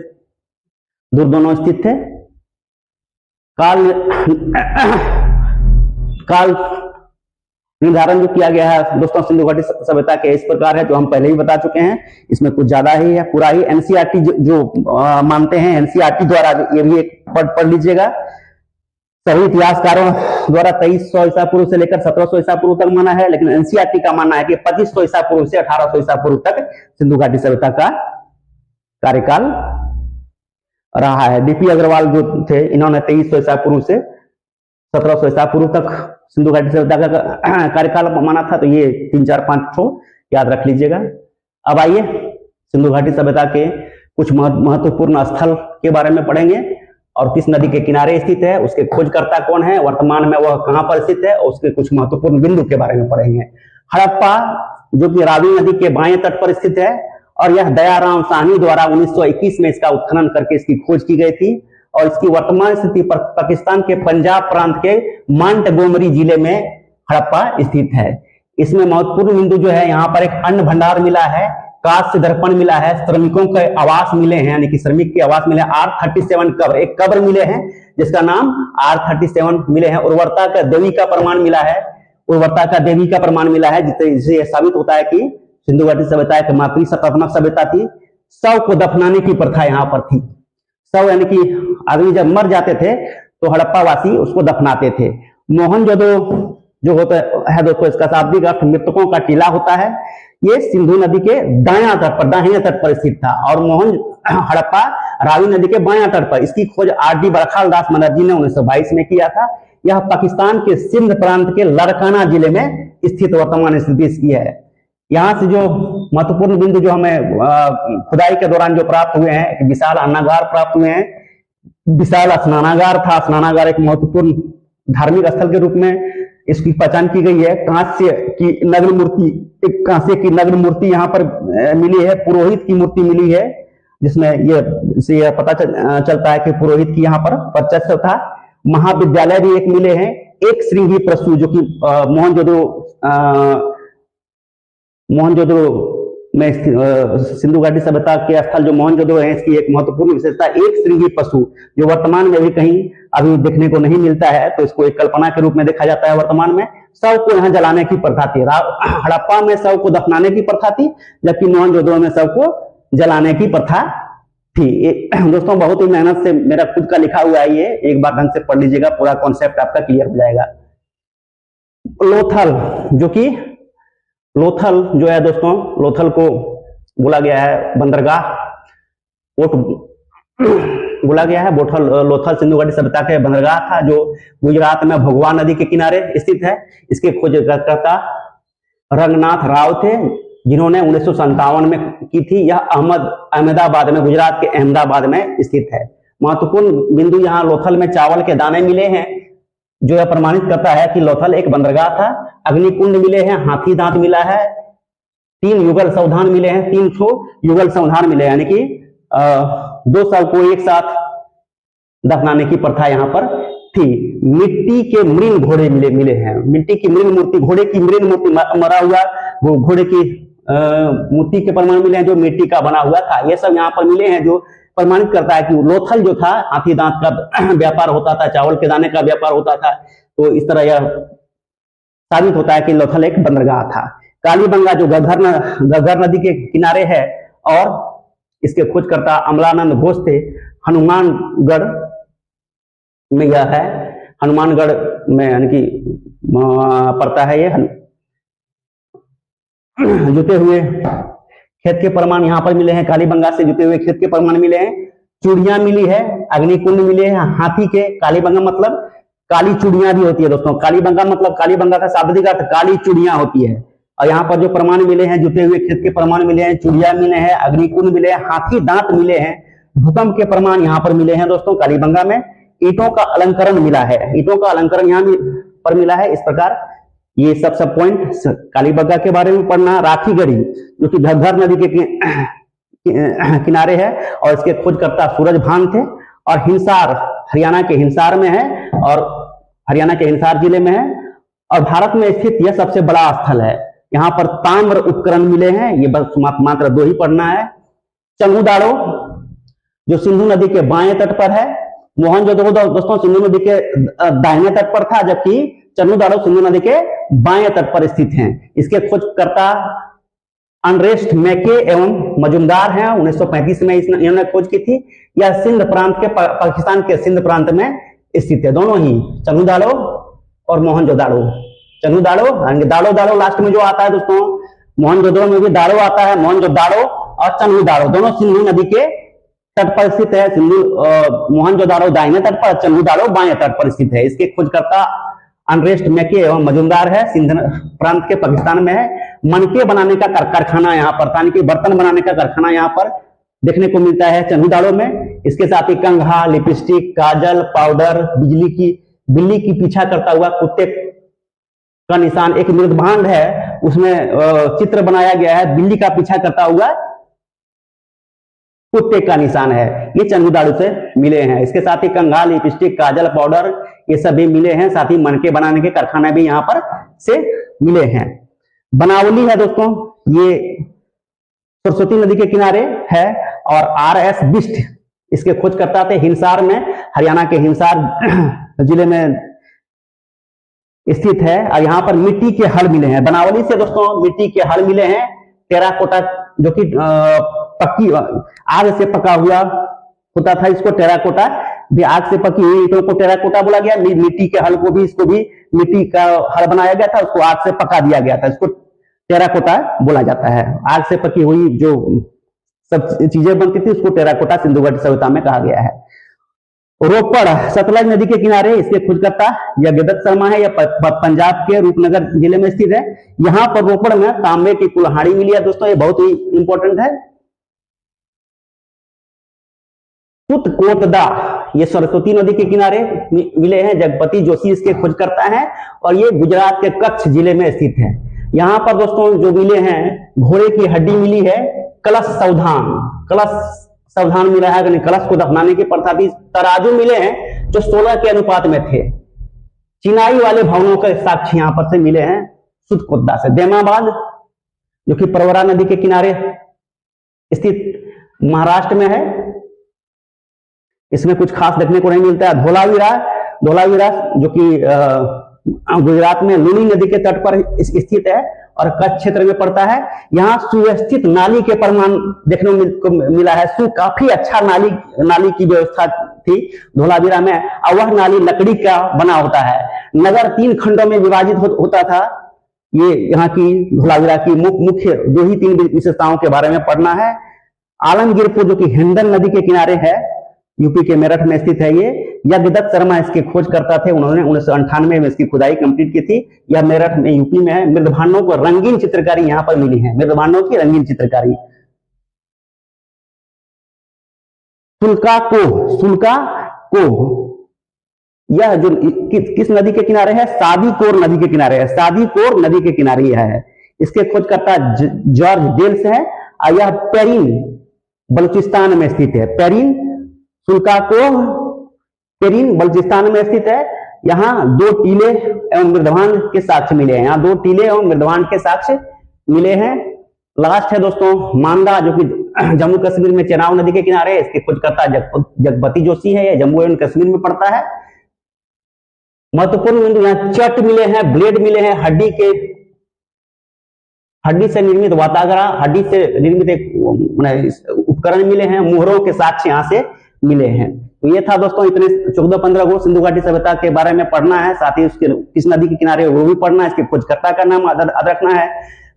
दूर दोनों स्थित थे। काल निर्धारण जो किया गया है दोस्तों सिंधु घाटी सभ्यता के इस प्रकार है, जो हम पहले ही बता चुके हैं। इसमें कुछ ज्यादा ही है, पूरा ही एनसीईआरटी जो मानते हैं, एनसीईआरटी द्वारा ये भी एक पढ़ लीजिएगा। सभी इतिहासकारों द्वारा 2300 ईसा पूर्व से लेकर 1700 ईसा पूर्व तक माना है, लेकिन एनसीईआरटी का मानना है कि 2500 ईसा पूर्व से 1800 ईसा पूर्व तक सिंधु घाटी सभ्यता का कार्यकाल रहा है। डीपी अग्रवाल जो थे, इन्होंने 2300 ईसा पूर्व से 1700 ईसा पूर्व तक सिंधु घाटी सभ्यता का कार्यकाल माना था। तो ये 3, 4, 5 ठो याद रख लीजिएगा। अब आइए सिंधु घाटी सभ्यता के कुछ महत्वपूर्ण स्थल के बारे में पढ़ेंगे, और किस नदी के किनारे स्थित है, उसके खोजकर्ता कौन है, वर्तमान में वह कहां पर स्थित है, और उसके कुछ महत्वपूर्ण बिंदु के बारे में पढ़ेंगे। हड़प्पा जो कि रावी नदी के बाएं तट पर स्थित है, और यह दयाराम साहनी द्वारा 1921 में इसका उत्खनन करके इसकी खोज की गई थी, और इसकी वर्तमान स्थिति पर पाकिस्तान के पंजाब प्रांत के मांटगोमरी जिले में हड़प्पा स्थित है। इसमें महत्वपूर्ण बिंदु जो है, यहाँ पर एक अन्न भंडार मिला है, कांस्य दर्पण मिला है, श्रमिकों के आवास मिले हैं, यानी कि श्रमिक के आवास मिले, R37 कब्र, एक कब्र मिले हैं जिसका नाम R37 मिले हैं। उर्वरता का देवी का प्रमाण मिला है, उर्वरता का देवी का प्रमाण मिला है, जिससे यह साबित होता है कि सिंधु घाटी सभ्यता एक मातृसत्तात्मक सभ्यता थी। शव को दफनाने की प्रथा यहाँ पर थी। शव यानी कि आदमी जब मर जाते थे तो हड़प्पा वासी उसको दफनाते थे। मोहनजोदड़ो जो होता है दोस्तों, इसका शाब्दिक अर्थ मृतकों का टीला होता है। ये सिंधु नदी के दायां तट पर, दाहिने तट पर स्थित था, और हड़प्पा रावी नदी के बायां तट पर। इसकी खोज R.D. बरखाल दास बनर्जी ने 1922 में किया था। यह पाकिस्तान के सिंध प्रांत के लड़काना जिले में स्थित वर्तमान स्थिति इसकी है। यहाँ से जो महत्वपूर्ण बिंदु जो हमें खुदाई के दौरान जो प्राप्त हुए हैं, एक विशाल अन्नागार प्राप्त हुए हैं। विशाल स्नानागार था। स्नानागार एक महत्वपूर्ण धार्मिक स्थल के रूप में इसकी पहचान की गई है। कांस्य की नग्न मूर्ति, एक कांस्य की नग्न मूर्ति यहाँ पर मिली है, पुरोहित की मूर्ति मिली है, जिसमें यह पता चलता है कि पुरोहित की यहाँ पर वर्चस्व था। महाविद्यालय भी एक मिले हैं। एक श्रृंगी प्रस्तु जो कि मोहनजोदड़ो में सिंधु घाटी सभ्यता के स्थल जो मोहनजोदड़ो है, इसकी एक महत्वपूर्ण विशेषता एक श्रृंगी पशु, जो वर्तमान में भी कहीं अभी देखने को नहीं मिलता है, तो इसको एक कल्पना के रूप में देखा जाता है वर्तमान में। शव को यहाँ जलाने की प्रथा थी। हड़प्पा में शव को दफनाने की प्रथा थी, जबकि मोहनजोदड़ो में शव को जलाने की प्रथा थी। दोस्तों बहुत ही मेहनत से मेरा खुद का लिखा हुआ है ये, एक बार ढंग से पढ़ लीजिएगा, पूरा कॉन्सेप्ट आपका क्लियर हो जाएगा। लोथल जो है दोस्तों, लोथल को बोला गया है बंदरगाह, बोला गया है लोथल सिंधु घाटी सभ्यता के बंदरगाह था, जो गुजरात में भोगवा नदी के किनारे स्थित है। इसके खोजकर्ता रंगनाथ राव थे, जिन्होंने 1957 में की थी। यह अहमदाबाद में, गुजरात के अहमदाबाद में स्थित है। महत्वपूर्ण बिंदु यहाँ लोथल में चावल के दाने मिले हैं, जो यह प्रमाणित करता है कि लोथल एक बंदरगाह था। अग्निकुंड मिले हैं, हाथी दांत मिला है, 3 युगल संविधान मिले हैं, 3 युगल संविधान मिले, यानी कि 2 शव को एक साथ दफनाने की प्रथा यहाँ पर थी। मिट्टी के मृण घोड़े मिले हैं, मिट्टी की मृण मूर्ति, घोड़े की मृण मूर्ति, मरा हुआ वो घोड़े की मूर्ति के प्रमाण मिले हैं, जो मिट्टी का बना हुआ था। ये सब यहाँ पर मिले हैं, जो प्रमाणित करता है कि लोथल जो था, हाथी दांत का व्यापार होता था, चावल के दाने का व्यापार होता था। तो इस तरह यह साबित होता है कि लोथल एक बंदरगाह था। कालीबंगा जो घग्गर नदी के किनारे है, और इसके खोजकर्ता अमलानंद घोष थे। हनुमानगढ़ में यह है, हनुमानगढ़ में यानी कि पड़ता है ये। जुते हुए खेत के प्रमाण यहाँ पर मिले हैं, कालीबंगा से जुते हुए खेत के प्रमाण मिले हैं। चूड़ियां मिली है, अग्निकुंड मिले हैं हाथी के। कालीबंगा मतलब काली चूड़ियां भी होती है दोस्तों। कालीबंगा मतलब, कालीबंगा का शाब्दिक अर्थ काली चूड़ियां होती है। और यहाँ पर जो प्रमाण मिले हैं, जुते हुए खेत के प्रमाण मिले हैं, चूड़ियां मिले हैं, अग्निकुंड मिले हैं, हाथी दांत मिले हैं, भूकंप के प्रमाण यहाँ पर मिले हैं दोस्तों कालीबंगा में। ईंटों का अलंकरण मिला है, ईंटों का अलंकरण यहाँ पर मिला है। इस प्रकार ये सब पॉइंट कालीबंगा के बारे में पढ़ना। राखी गढ़ी जो कि घग्घर नदी के किनारे है और इसके खोजकर्ता सूरजभान थे। और हिंसार हरियाणा के हिंसार में है और हरियाणा के हिंसार जिले में है और भारत में स्थित यह सबसे बड़ा स्थल है। यहाँ पर ताम्र उपकरण मिले हैं, ये बस मात्र 2 ही पढ़ना है। चंगुदाड़ो जो सिंधु नदी के बाएं तट पर है। मोहनजोदड़ो दोस्तों सिंधु नदी के दाहिने तट पर था, जबकि चंगुदाड़ो सिंधु नदी के बाएं तट पर स्थित हैं। इसके खोजकर्ता अनरेस्ट मैके एवं मजुमदार हैं। 1935 में इन्होंने खोज की थी। यह सिंध प्रांत के पाकिस्तान के सिंध प्रांत में स्थित है, दोनों ही चंगुदाड़ो और मोहनजोदड़ो। चंगुदाड़ो दाड़ो दाड़ो लास्ट में जो आता है दोस्तों, मोहनजोदड़ो में भी दाड़ो आता है। मोहनजोदड़ो और चंगुदाड़ो दोनों सिंधु नदी के तट पर स्थित है। मोहनजोदड़ो दाहिने तट पर, चंगुदाड़ो बाएं तट पर स्थित है। इसके खोजकर्ता अनरेस्ट मैके एवं मजुमदार है, सिंध प्रांत के पाकिस्तान में है। मनके बनाने का कारखाना यहाँ पर, यानी कि बर्तन बनाने का कारखाना यहाँ पर देखने को मिलता है चंगुदाड़ो में। इसके साथ ही कंघा, लिपस्टिक, काजल, पाउडर, बिल्ली की पीछा करता हुआ कुत्ते का निशान, एक मृदभांड है उसमें चित्र बनाया गया है, बिल्ली का पीछा करता हुआ कुत्ते का निशान है। ये चंगुदाड़ो से मिले हैं। इसके साथ ही कंघा, लिपस्टिक, काजल, पाउडर ये सभी मिले हैं। साथ ही मनके बनाने के कारखाने भी यहाँ पर से मिले हैं। बनावली है दोस्तों, ये सरस्वती नदी के किनारे है और RS बिष्ट इसके खोजकर्ता थे। हिंसार में, हरियाणा के हिंसार जिले में स्थित है। और यहाँ पर मिट्टी के हल मिले हैं। बनावली से दोस्तों मिट्टी के हल मिले हैं। टेराकोटा जो कि पक्की आग से पका हुआ होता था, इसको टेराकोटा, भी आग से पकी हुई ईंटों को टेराकोटा बोला गया। मिट्टी के हल को भी, इसको भी मिट्टी का हल बनाया गया था, उसको आग से पका दिया गया था, इसको टेराकोटा बोला जाता है। आग से पकी हुई जो सब चीजें बनती थी उसको टेराकोटा सिंधु घाटी सभ्यता में कहा गया है। रोपड़ सतलज नदी के किनारे, इसके खोजकर्ता यज्ञदत्त शर्मा है। यह पंजाब के रूपनगर जिले में स्थित है। यहाँ पर रोपड़ में तांबे की कुल्हाड़ी मिली है दोस्तों, ये बहुत ही इंपॉर्टेंट है। तुतकोटदा ये सरस्वती नदी के किनारे मिले हैं। जगपति जोशी इसके खोजकर्ता हैं और ये गुजरात के कच्छ जिले में स्थित है। यहाँ पर दोस्तों जो मिले हैं, घोड़े की हड्डी मिली है। कलश सावधान मिला है, कलश को दफनाने की प्रथा थी। तराजू मिले हैं जो 16 के अनुपात में थे। चिनाई वाले भवनों के साक्ष्य यहाँ पर से मिले हैं सुतकोटदा से। देमाबाद जो कि प्रवरा नदी के किनारे स्थित महाराष्ट्र में है, इसमें कुछ खास देखने को नहीं मिलता है। धोलावीरा जो कि गुजरात में लूनी नदी के तट पर स्थित है और कच्छ क्षेत्र में पड़ता है। यहाँ सुव्यवस्थित नाली के प्रमाण देखने को मिला है। काफी अच्छा नाली की व्यवस्था थी धोलावीरा में और वह नाली लकड़ी का बना होता है। नगर 3 खंडों में विभाजित होता था। ये यहाँ की धोलावीरा की मुख्य 2 ही 3 विशेषताओं के बारे में पढ़ना है। आलमगीरपुर जो कि हिंडन नदी के किनारे है, यूपी के मेरठ में स्थित है। ये यज्ञदत्त शर्मा इसके खोजकर्ता थे। उन्होंने 1998 में इसकी खुदाई कंप्लीट की थी। यह मेरठ में यूपी में है। मृदभांडों को रंगीन चित्रकारी यहाँ पर मिली है। मृदभांडों की रंगीन चित्रकारी। सुल्का को यह जो किस नदी के किनारे है? सादीकोर नदी के किनारे है। सादीकोर नदी के किनारे यह है। इसके खोजकर्ता जॉर्ज डेल्स है और यह पेरिन बलूचिस्तान में स्थित है। पेरिन बलूचिस्तान में स्थित है। यहाँ 2 टीले एवं मृदभांड के साक्ष्य मिले हैं। यहाँ 2 टीले एवं मृदभांड के साक्ष्य मिले हैं। लास्ट है दोस्तों मांदा जो कि जम्मू कश्मीर में चेनाब नदी के किनारे है। इसके खोजकर्ता जगपति जोशी है। यह जम्मू एवं कश्मीर में पड़ता है। महत्वपूर्ण बिंदु यहाँ चट मिले हैं, ब्लेड मिले हैं, हड्डी से निर्मित वाताग्रा, हड्डी से निर्मित एक उपकरण मिले हैं, मुहरों के साक्ष्य यहाँ से मिले हैं। तो ये था दोस्तों, इतने 14-15 को सिंधु घाटी सभ्यता के बारे में पढ़ना है। साथ ही उसके किस नदी के किनारे वो भी पढ़ना है। इसके खोजकर्ता का नाम याद रखना है।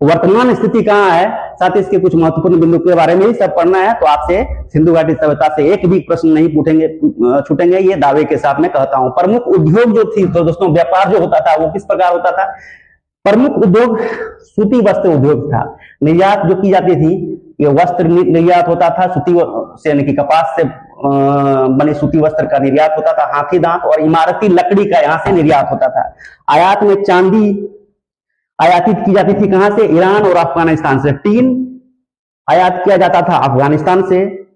वर्तमान स्थिति कहाँ है, साथ ही इसके कुछ महत्वपूर्ण बिंदु के बारे में ही सब पढ़ना है। तो आपसे सिंधु घाटी सभ्यता से एक भी प्रश्न नहीं छूटेंगे, ये दावे के साथ मैं कहता हूं। प्रमुख उद्योग जो थी तो दोस्तों व्यापार जो होता था वो किस प्रकार होता था? प्रमुख उद्योग सूती वस्त्र उद्योग था। निर्यात जो की जाती थी, ये वस्त्र निर्यात होता था सूती से, यानी कि कपास से बने सूती वस्त्र का निर्यात होता था। हाथी दांत और इमारती लकड़ी का यहाँ से निर्यात होता था। आयात में चांदी आयातित की जाती थी, कहां से? ईरान और अफगानिस्तान से। टीन आयात किया जाता था अफगानिस्तान से।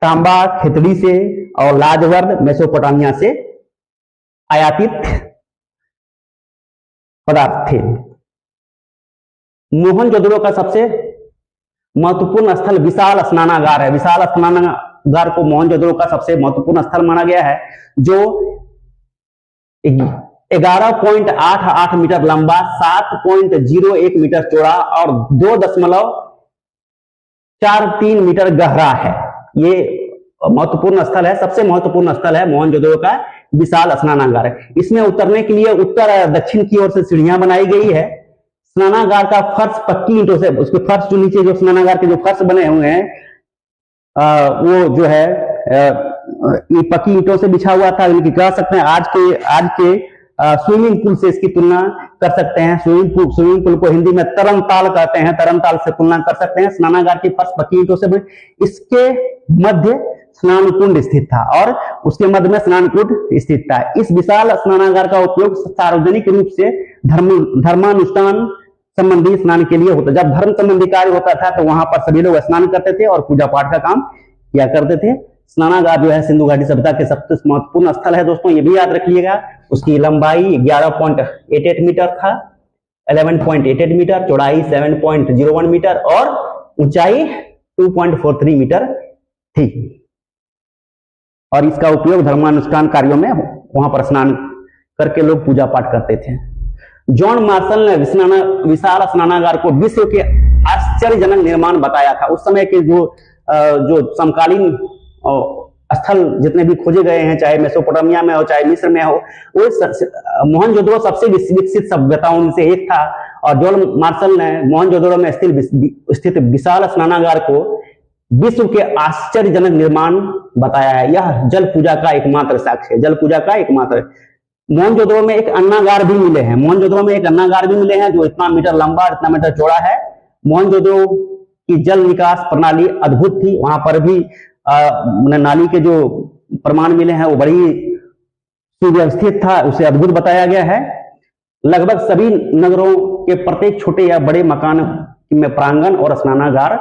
तांबा खितड़ी से और लाजवर्द मेसोपोटामिया से आयातित पदार्थ थे। मोहनजोदड़ो का सबसे महत्वपूर्ण स्थल विशाल स्नानागार है। विशाल स्नानागार को मोहनजोदड़ो का सबसे महत्वपूर्ण स्थल माना गया है, जो 11.88 मीटर लंबा, 7.01 मीटर चौड़ा और 2.43 मीटर गहरा है। ये महत्वपूर्ण स्थल है, सबसे महत्वपूर्ण स्थल है मोहनजोदड़ो का विशाल स्नानागार। इसमें उतरने के लिए उत्तर दक्षिण की ओर से सीढ़ियां बनाई गई है। स्नानागार का फर्श पक्की ईंटों से, उसके फर्श जो नीचे जो स्नानागार के जो फर्श बने हुए हैं वो जो है ये पक्की ईंटों से बिछा हुआ था। कह सकते हैं आज के स्विमिंग पूल से इसकी तुलना कर सकते हैं। स्विमिंग पूल को हिंदी में तरनताल कहते हैं, तरनताल से तुलना कर सकते हैं। स्नानागार की फर्श पक्की ईंटों से, इसके मध्य स्नान कुंड स्थित था और उसके मध्य में स्नान कुंड स्थित था। इस विशाल स्नानागार का उपयोग सार्वजनिक रूप से धर्मानुष्ठान संबंधी स्नान के लिए होता। जब धर्म संबंधी कार्य होता था तो वहां पर सभी लोग स्नान करते थे और पूजा पाठ का काम किया करते थे। स्नानागार जो है सिंधु घाटी सभ्यता के सबसे महत्वपूर्ण स्थल है दोस्तों, ये भी याद रखिएगा। उसकी लंबाई 11.88 मीटर था, 11.88 मीटर, चौड़ाई 7.01 मीटर और ऊंचाई 2.43 मीटर थी। और इसका उपयोग धर्मानुष्ठान कार्यों में वहां पर स्नान करके लोग पूजा पाठ करते थे। जॉन मार्शल ने विशाल स्नानागार को विश्व के आश्चर्यजनक निर्माण बताया था। उस समय के जो समकालीन स्थल जितने भी खोजे गए हैं, चाहे मेसोपोटामिया में हो चाहे मिस्र में हो, वो मोहनजोदड़ो सबसे विकसित सभ्यताओं में से एक था। और जॉन मार्शल ने मोहनजोदड़ो में स्थित विशाल स्नानागार को विश्व के आश्चर्यजनक निर्माण बताया है। यह जल पूजा का एकमात्र साक्ष्य है, जल पूजा का एकमात्र। मोहनजोदड़ो में एक अन्नागार भी मिले हैं, मोहनजोदड़ो में एक अन्नागार भी मिले हैं जो इतना मीटर लंबा, इतना मीटर चौड़ा है। मोहनजोदड़ो की जल निकास प्रणाली अद्भुत थी। वहां पर भी नाली के जो प्रमाण मिले हैं वो बड़ी सुव्यवस्थित था, उसे अद्भुत बताया गया है। लगभग सभी नगरों के प्रत्येक छोटे या बड़े मकान में प्रांगण और स्नानागार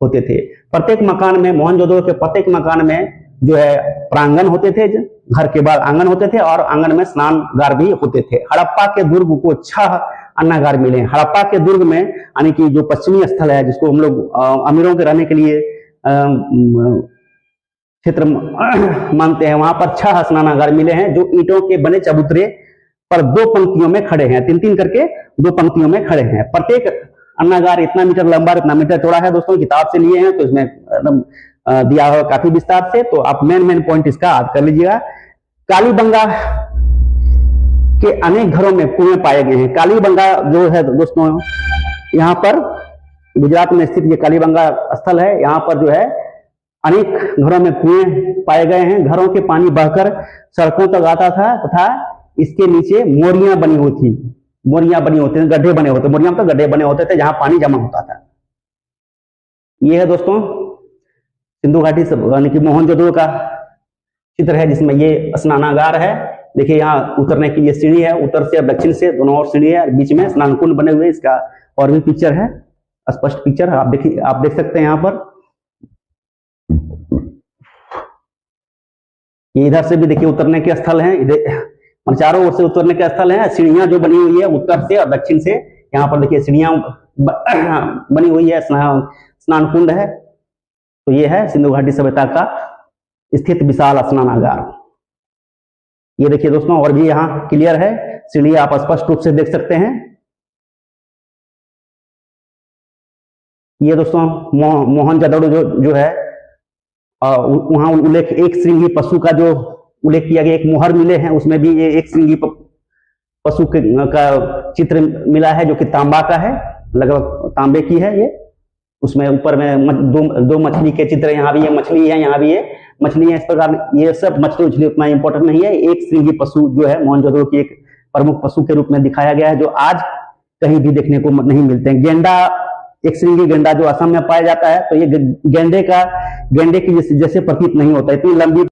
होते थे। प्रत्येक मकान में, मोहनजोदड़ो के प्रत्येक मकान में जो है प्रांगण होते थे, घर के बाद आंगन होते थे और आंगन में स्नानगार भी होते थे। हड़प्पा के दुर्ग को 6 अन्नागार मिले। हड़प्पा के दुर्ग में, यानी कि जो पश्चिमी स्थल है जिसको हम लोग अमीरों के रहने के लिए क्षेत्र मानते हैं, वहां पर 6 स्नानागार मिले हैं जो ईंटों के बने चबूतरे पर 2 पंक्तियों में खड़े हैं, 3-3 करके 2 पंक्तियों में खड़े हैं। प्रत्येक अन्नागार इतना मीटर लंबा, इतना मीटर चौड़ा है। दोस्तों किताब से लिए हैं तो इसमें दिया हुआ काफी विस्तार से, तो आप मेन पॉइंट इसका याद कर लीजिएगा। कालीबंगा के अनेक घरों में कुएं पाए गए हैं। कालीबंगा जो है दोस्तों, यहाँ पर गुजरात में स्थित ये कालीबंगा स्थल है। यहाँ पर जो है अनेक घरों में कुएं पाए गए हैं। घरों के पानी बहकर सड़कों तक आता था तथा इसके नीचे मोरियां बनी हुई थी। मोरियां बनी होती थी, गड्ढे बने होते, मोरियां तो गड्ढे बने होते थे जहां पानी जमा होता था। ये है दोस्तों सिंधु घाटी यानी कि मोहनजोदड़ो का चित्र है जिसमें ये स्नानागार है। देखिए यहाँ उतरने की ये सीढ़ी है, उत्तर से और दक्षिण से दोनों ओर सीढ़ी है, बीच में स्नान कुंड बने हुए। इसका और भी पिक्चर है, स्पष्ट पिक्चर आप देखिए, आप देख सकते हैं यहाँ पर। ये इधर से भी देखिए उतरने के स्थल हैं, इधर चारों ओर से उतरने के स्थल हैं। सीढ़ियां जो बनी हुई है उत्तर से और दक्षिण से, यहाँ पर देखिए सीढ़ियां बनी हुई है, स्नान कुंड है। तो ये है सिंधु घाटी सभ्यता का स्थित विशाल स्नानागार। ये देखिए दोस्तों, और भी यहाँ क्लियर है, सीढ़ी आप स्पष्ट रूप से देख सकते हैं। ये दोस्तों मोहनजोदड़ो जो है वहां उल्लेख, एक श्रृंगी पशु का जो उल्लेख किया गया, एक मोहर मिले हैं, उसमें भी ये एक श्रृंगी पशु का चित्र मिला है जो कि तांबा का है, लगभग तांबे की है ये। उसमें ऊपर में दो मछली के चित्र, यहाँ भी ये मछली है, यहाँ भी ये मछली है। इस प्रकार ये सब मछली उछली उतना इंपॉर्टेंट नहीं है। एक श्रृंगी पशु जो है मोहनजोदड़ो की एक प्रमुख पशु के रूप में दिखाया गया है, जो आज कहीं भी देखने को नहीं मिलते हैं। गेंडा, एक श्रृंगी गेंडा जो असम में पाया जाता है, तो ये गेंडे की जैसे प्रतीत नहीं होता है। इतनी लंबी